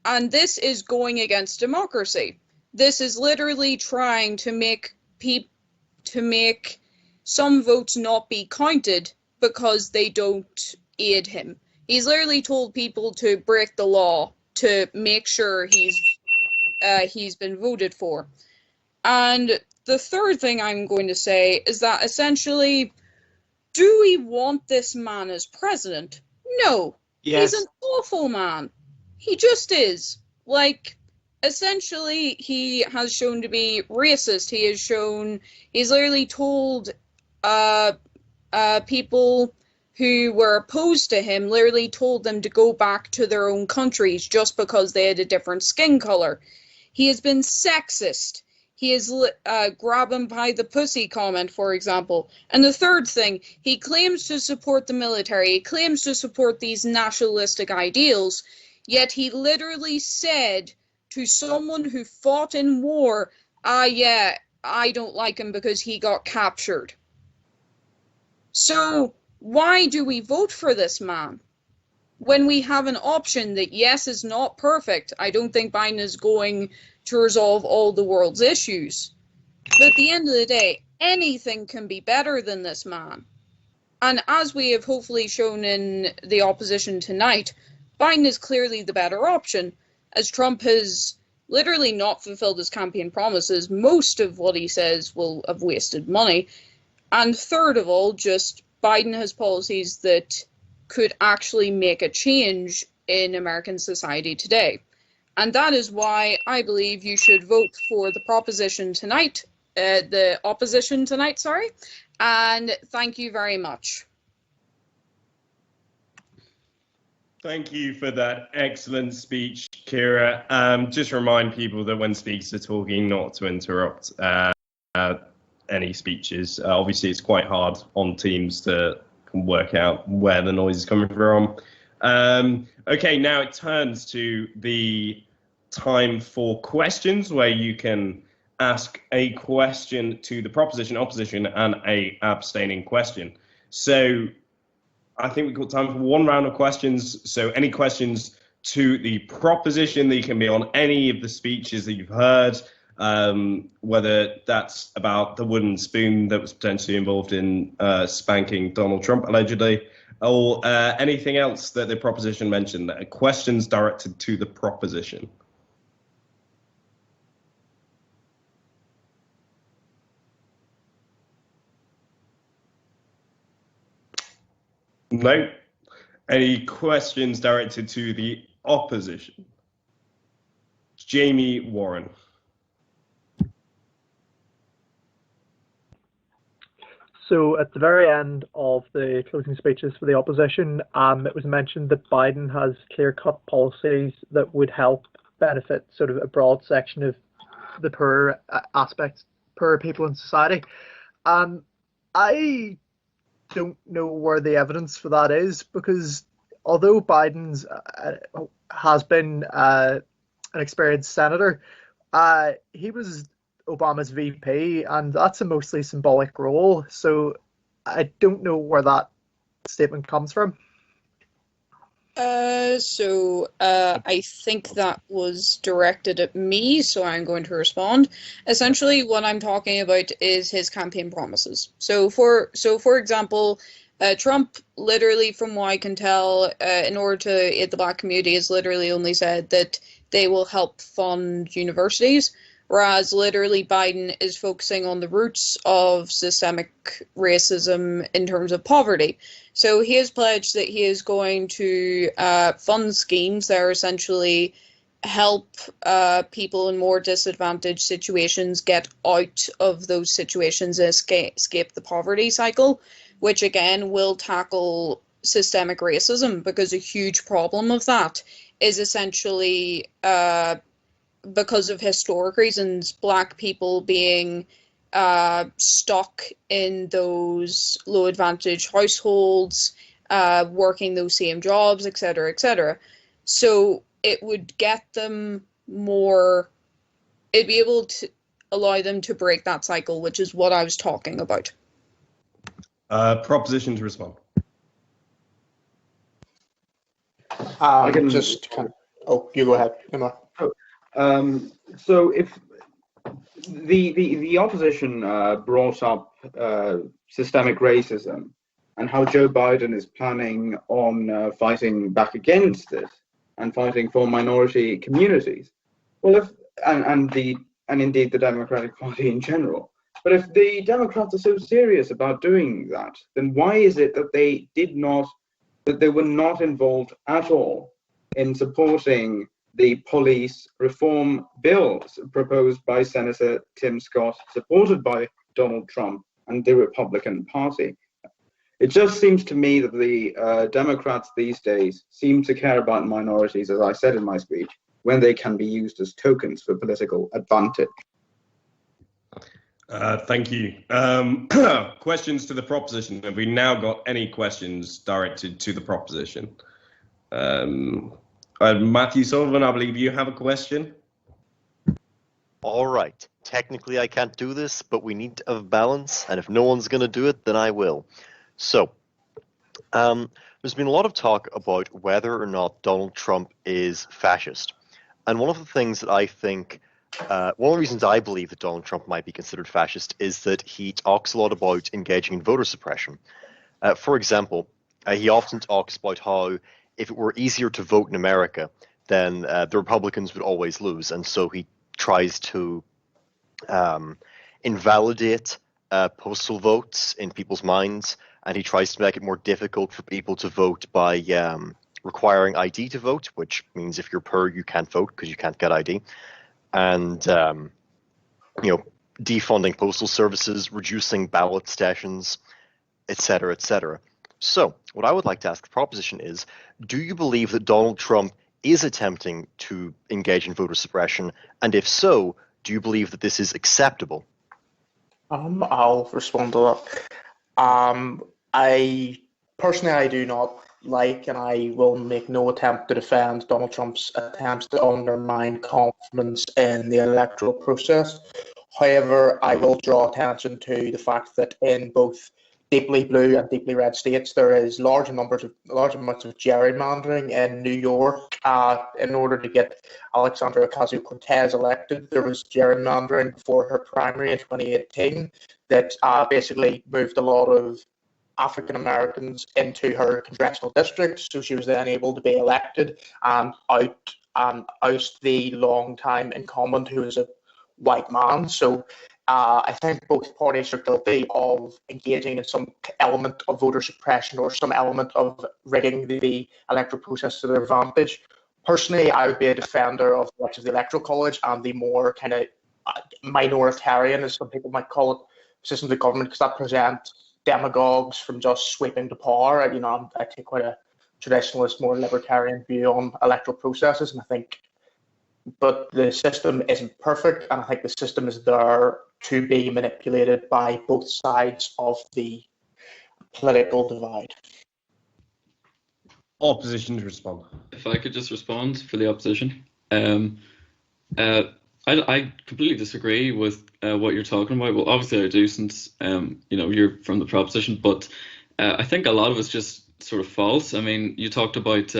and this is going against democracy. This is literally trying to make some votes not be counted because they don't aid him. He's literally told people to break the law to make sure he's been voted for. And the third thing I'm going to say is that essentially, do we want this man as president? No. Yes. He's an awful man. He just is. Like, essentially, he has shown to be racist. He's literally told people who were opposed to him, literally told them to go back to their own countries just because they had a different skin color. He has been sexist. He is grab him by the pussy comment, for example. And the third thing, he claims to support the military. He claims to support these nationalistic ideals. Yet he literally said to someone who fought in war, yeah, I don't like him because he got captured. So why do we vote for this man? When we have an option that, yes, is not perfect. I don't think Biden is going to resolve all the world's issues. But at the end of the day, anything can be better than this man. And as we have hopefully shown in the opposition tonight, Biden is clearly the better option, as Trump has literally not fulfilled his campaign promises. Most of what he says will have wasted money. And third of all, just Biden has policies that could actually make a change in American society today. And that is why I believe you should vote for the opposition tonight, and thank you very much. Thank you for that excellent speech, Kira. Just remind people that when speakers are talking, not to interrupt any speeches. Obviously, it's quite hard on Teams to work out where the noise is coming from. Okay, now it turns to the time for questions, where you can ask a question to the proposition, opposition, and a abstaining question. So I think we've got time for one round of questions. So any questions to the proposition, they can be on any of the speeches that you've heard. whether that's about the wooden spoon that was potentially involved in spanking Donald Trump allegedly, or anything else that the proposition mentioned. Questions directed to the proposition. No. Any questions directed to the opposition? Jamie Warren. So at the very end of the closing speeches for the opposition, it was mentioned that Biden has clear-cut policies that would help benefit sort of a broad section of the poorer aspects, poorer people in society. I don't know where the evidence for that is, because although Biden's has been an experienced senator, he was Obama's VP, and that's a mostly symbolic role. So I don't know where that statement comes from. I think that was directed at me, so I'm going to respond. Essentially, what I'm talking about is his campaign promises. So for example, Trump literally, from what I can tell, in order to aid the Black community, has literally only said that they will help fund universities, whereas literally Biden is focusing on the roots of systemic racism in terms of poverty. So he has pledged that he is going to fund schemes that are essentially help people in more disadvantaged situations get out of those situations and escape the poverty cycle, which again will tackle systemic racism, because a huge problem of that is essentially because of historic reasons, Black people being stuck in those low advantage households, working those same jobs, etc., etc. So it would get them more, it'd be able to allow them to break that cycle, which is what I was talking about. Proposition to respond. I can just kind of, oh, you go ahead, Emma. So if the opposition brought up systemic racism and how Joe Biden is planning on fighting back against it and fighting for minority communities, well, and indeed the Democratic Party in general. But if the Democrats are so serious about doing that, then why is it that they were not involved at all in supporting the police reform bills proposed by Senator Tim Scott, supported by Donald Trump and the Republican Party? It just seems to me that the Democrats these days seem to care about minorities, as I said in my speech, when they can be used as tokens for political advantage. Thank you. Questions to the proposition. Have we now got any questions directed to the proposition? Matthew Sullivan, I believe you have a question. All right. Technically, I can't do this, but we need to have balance, and if no one's going to do it, then I will. So, there's been a lot of talk about whether or not Donald Trump is fascist. And one of the things that I think, one of the reasons I believe that Donald Trump might be considered fascist is that he talks a lot about engaging in voter suppression. For example, he often talks about how if it were easier to vote in America, then the Republicans would always lose. And so he tries to invalidate postal votes in people's minds, and he tries to make it more difficult for people to vote by requiring ID to vote, which means if you're poor, you can't vote because you can't get ID. And, defunding postal services, reducing ballot stations, etc., etc. So, what I would like to ask the proposition is, do you believe that Donald Trump is attempting to engage in voter suppression? And if so, do you believe that this is acceptable? I'll respond to that. I do not like, and I will make no attempt to defend Donald Trump's attempts to undermine confidence in the electoral process. However, I will draw attention to the fact that in both deeply blue and deeply red states, there is large amounts of gerrymandering in New York. In order to get Alexandria Ocasio-Cortez elected, there was gerrymandering before her primary in 2018 that basically moved a lot of African Americans into her congressional district, so she was then able to be elected and oust the long-time incumbent who was a white man. So I think both parties are guilty of engaging in some element of voter suppression or some element of rigging the electoral process to their advantage. Personally, I would be a defender of the Electoral College and the more kind of minoritarian, as some people might call it, system of government, because that presents demagogues from just sweeping to power. I take quite a traditionalist, more libertarian view on electoral processes, and I think, but the system isn't perfect, and I think the system is there to be manipulated by both sides of the political divide. Opposition to respond. If I could just respond for the opposition. I completely disagree with what you're talking about. Well, obviously I do, since you're from the proposition, but I think a lot of it's just sort of false. I mean, you talked about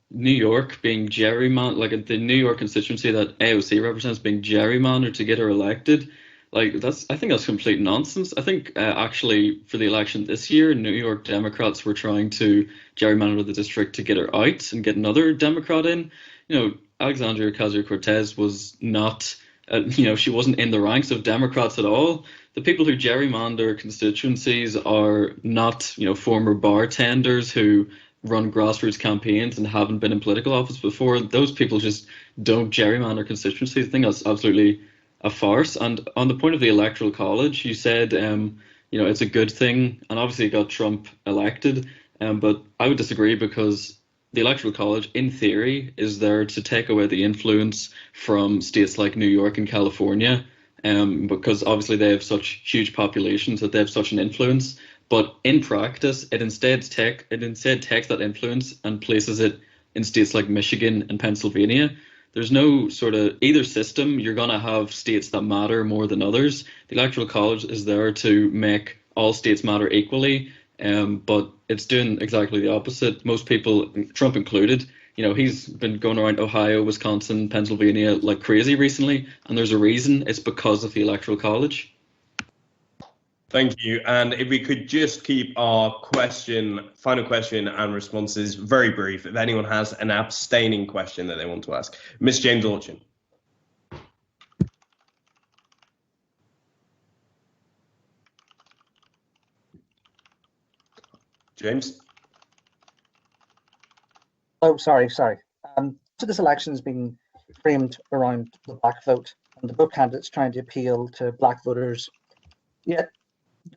New York being gerrymandered, like the New York constituency that AOC represents being gerrymandered to get her elected. Like, I think that's complete nonsense. I think actually for the election this year, New York Democrats were trying to gerrymander the district to get her out and get another Democrat in. Alexandria Ocasio-Cortez was not, she wasn't in the ranks of Democrats at all. The people who gerrymander constituencies are not, former bartenders who run grassroots campaigns and haven't been in political office before. Those people just don't gerrymander constituencies. I think that's absolutely a farce. And on the point of the Electoral College, you said, it's a good thing, and obviously it got Trump elected. But I would disagree, because the Electoral College, in theory, is there to take away the influence from states like New York and California, because obviously they have such huge populations that they have such an influence. But in practice, it instead takes that influence and places it in states like Michigan and Pennsylvania. There's no sort of either system. You're going to have states that matter more than others. The Electoral College is there to make all states matter equally, but it's doing exactly the opposite. Most people, Trump included, he's been going around Ohio, Wisconsin, Pennsylvania like crazy recently, and there's a reason. It's because of the Electoral College. Thank you. And if we could just keep our final question and responses very brief, if anyone has an abstaining question that they want to ask. Ms. James Orchin. James? Oh, sorry. So this election has been framed around the black vote, and the both candidates trying to appeal to black voters. Yet,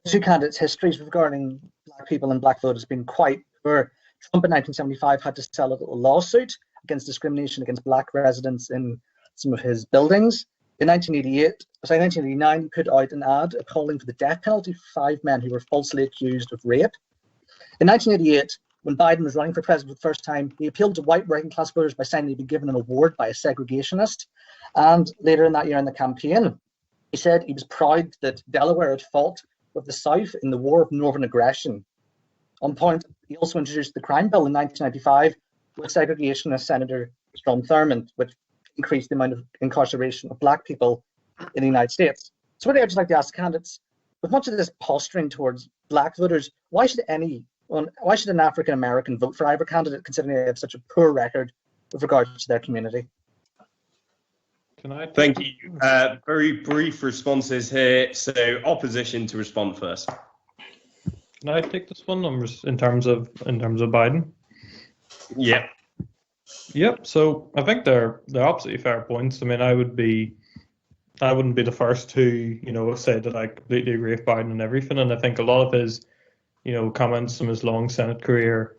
the two candidates' histories regarding black people and black voters has been quite poor. Trump in 1975 had to settle a lawsuit against discrimination against black residents in some of his buildings. In 1989, he put out an ad calling for the death penalty for 5 men who were falsely accused of rape. In 1988, when Biden was running for president for the first time, he appealed to white working class voters by saying he'd been given an award by a segregationist. And later in that year in the campaign, he said he was proud that Delaware had fought with the South in the War of Northern Aggression. On point, he also introduced the crime bill in 1995 with segregationist Senator Strom Thurmond, which increased the amount of incarceration of black people in the United States. So really, I'd just like to ask candidates, with much of this posturing towards black voters, why should an African American vote for either candidate, considering they have such a poor record with regards to their community? Thank you. Very brief responses here. So, opposition to respond first. Can I take this one in terms of Biden? Yeah. Yep. So I think they're absolutely fair points. I mean, I wouldn't be the first to say that I completely agree with Biden and everything. And I think a lot of his comments from his long Senate career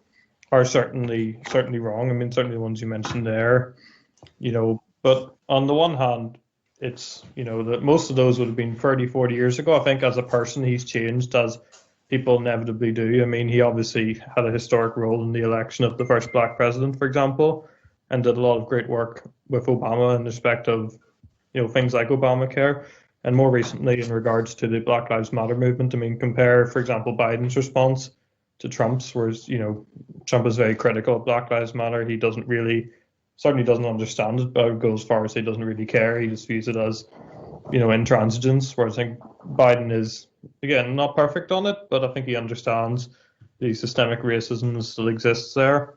are certainly wrong. I mean, certainly the ones you mentioned there. But on the one hand, it's, that most of those would have been 30, 40 years ago. I think as a person, he's changed, as people inevitably do. I mean, he obviously had a historic role in the election of the first black president, for example, and did a lot of great work with Obama in respect of, things like Obamacare. And more recently, in regards to the Black Lives Matter movement, I mean, compare, for example, Biden's response to Trump's, whereas, Trump is very critical of Black Lives Matter. He certainly doesn't understand it, but I would go as far as he doesn't really care. He just views it as, intransigence, whereas I think Biden is, again, not perfect on it, but I think he understands the systemic racism that still exists there.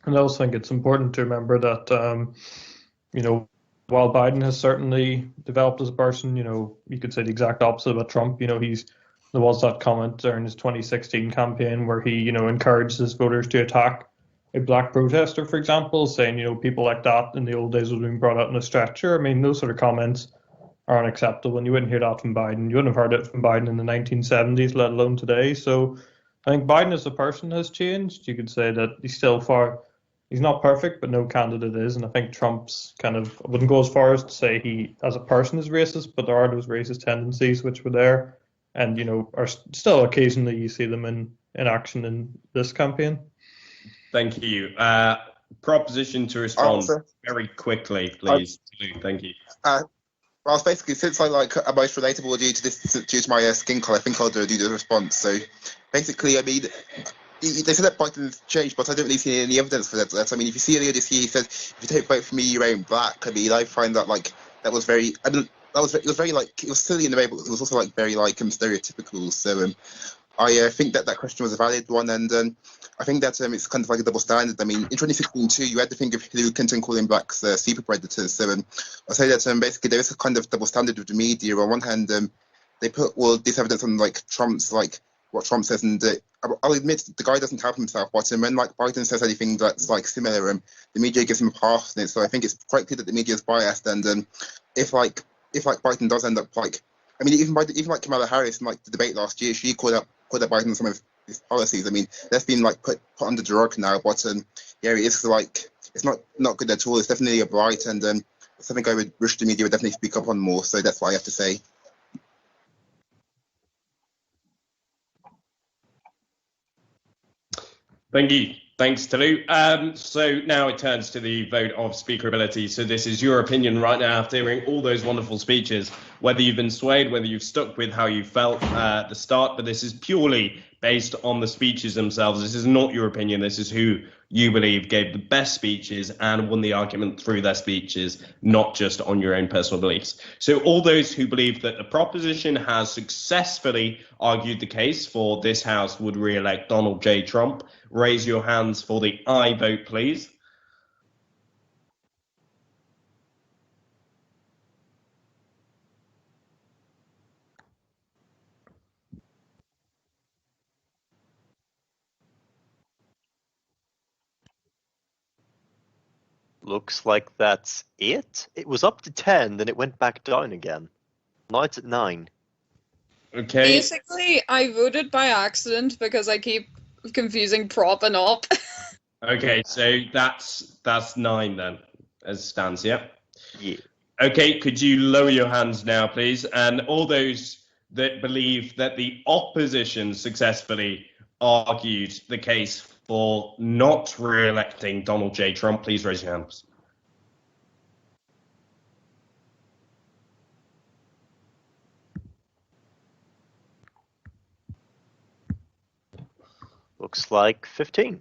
And I also think it's important to remember that, while Biden has certainly developed as a person, you could say the exact opposite about Trump. There was that comment during his 2016 campaign where he, encouraged his voters to attack a black protester, for example, saying, people like that in the old days was being brought out in a stretcher. I mean, those sort of comments are unacceptable, and you wouldn't hear that from Biden. You wouldn't have heard it from Biden in the 1970s, let alone today. So I think Biden as a person has changed. You could say that he's not perfect, but no candidate is. And I think Trump's I wouldn't go as far as to say he, as a person, is racist, but there are those racist tendencies which were there and, are still occasionally you see them in action in this campaign. Thank you. Proposition to respond very quickly, please. Thank you. Well, basically, since I'm most relatable due to my skin color, I think I'll do the response. So, basically, I mean, they said that Biden's changed, but I don't really see any evidence for that. I mean, if you see earlier this year, he said, "If you don't vote for me, you're ain't black." I mean, I find that that was very. It was very it was silly in a way, but it was also very stereotypical. So, I think that question was a valid one, and I think that it's kind of like a double standard. I mean, in 2016 too, you had to think of Hillary Clinton calling blacks super predators. So I say that basically there is a kind of double standard with the media. On one hand, they put all this evidence on Trump's what Trump says, and I'll admit the guy doesn't help himself. But when Biden says anything that's similar, the media gives him a pass on it. So I think it's quite clear that the media is biased, and if Biden does end up I mean, even Kamala Harris in the debate last year, she called out Biden on some of his policies. I mean, that's been put under the rug now, but yeah, it is it's not good at all. It's definitely a blight, and something I would wish the media would definitely speak up on more. So that's what I have to say. Thank you. Thanks, Talu. So now it turns to the vote of speakerability. So this is your opinion right now after hearing all those wonderful speeches, whether you've been swayed, whether you've stuck with how you felt at the start, but this is purely based on the speeches themselves. This is not your opinion. This is who you believe gave the best speeches and won the argument through their speeches, not just on your own personal beliefs. So all those who believe that the proposition has successfully argued the case for this House would re-elect Donald J. Trump, raise your hands for the aye vote, please. Looks like that's it. It was up to 10, then it went back down again. Now it's at 9. Okay. Basically, I voted by accident because I keep confusing prop and op. Okay, so that's 9 then, as it stands, yeah? Yeah. Okay, could you lower your hands now, please? And all those that believe that the opposition successfully argued the case for not re-electing Donald J. Trump, please raise your hands. Looks like 15.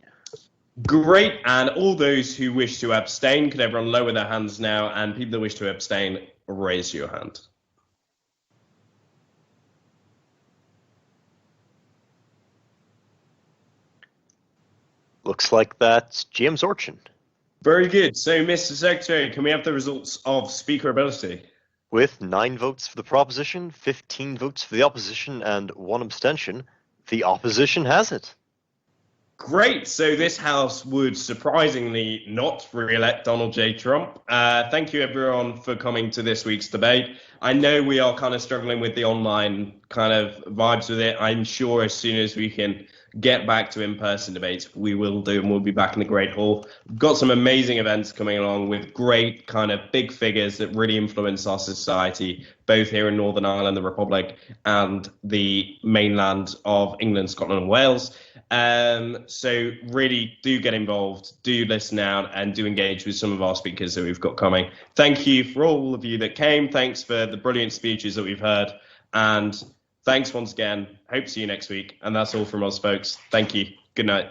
Great, and all those who wish to abstain, could everyone lower their hands now? And people that wish to abstain, raise your hand. Looks like that's James Orchin. Very good. So, Mr. Secretary, can we have the results of speakerability? With 9 votes for the proposition, 15 votes for the opposition, and 1 abstention, the opposition has it. Great. So this House would surprisingly not re-elect Donald J. Trump. Thank you, everyone, for coming to this week's debate. I know we are kind of struggling with the online kind of vibes with it. I'm sure as soon as we can get back to in-person debates, we will do, and we'll be back in the Great Hall. We've got some amazing events coming along with great kind of big figures that really influence our society, both here in Northern Ireland, the Republic, and the mainland of England, Scotland, and Wales. So really do get involved, do listen out, and do engage with some of our speakers that we've got coming. Thank you for all of you that came. Thanks for the brilliant speeches that we've heard. And thanks once again. Hope to see you next week. And that's all from us, folks. Thank you. Good night.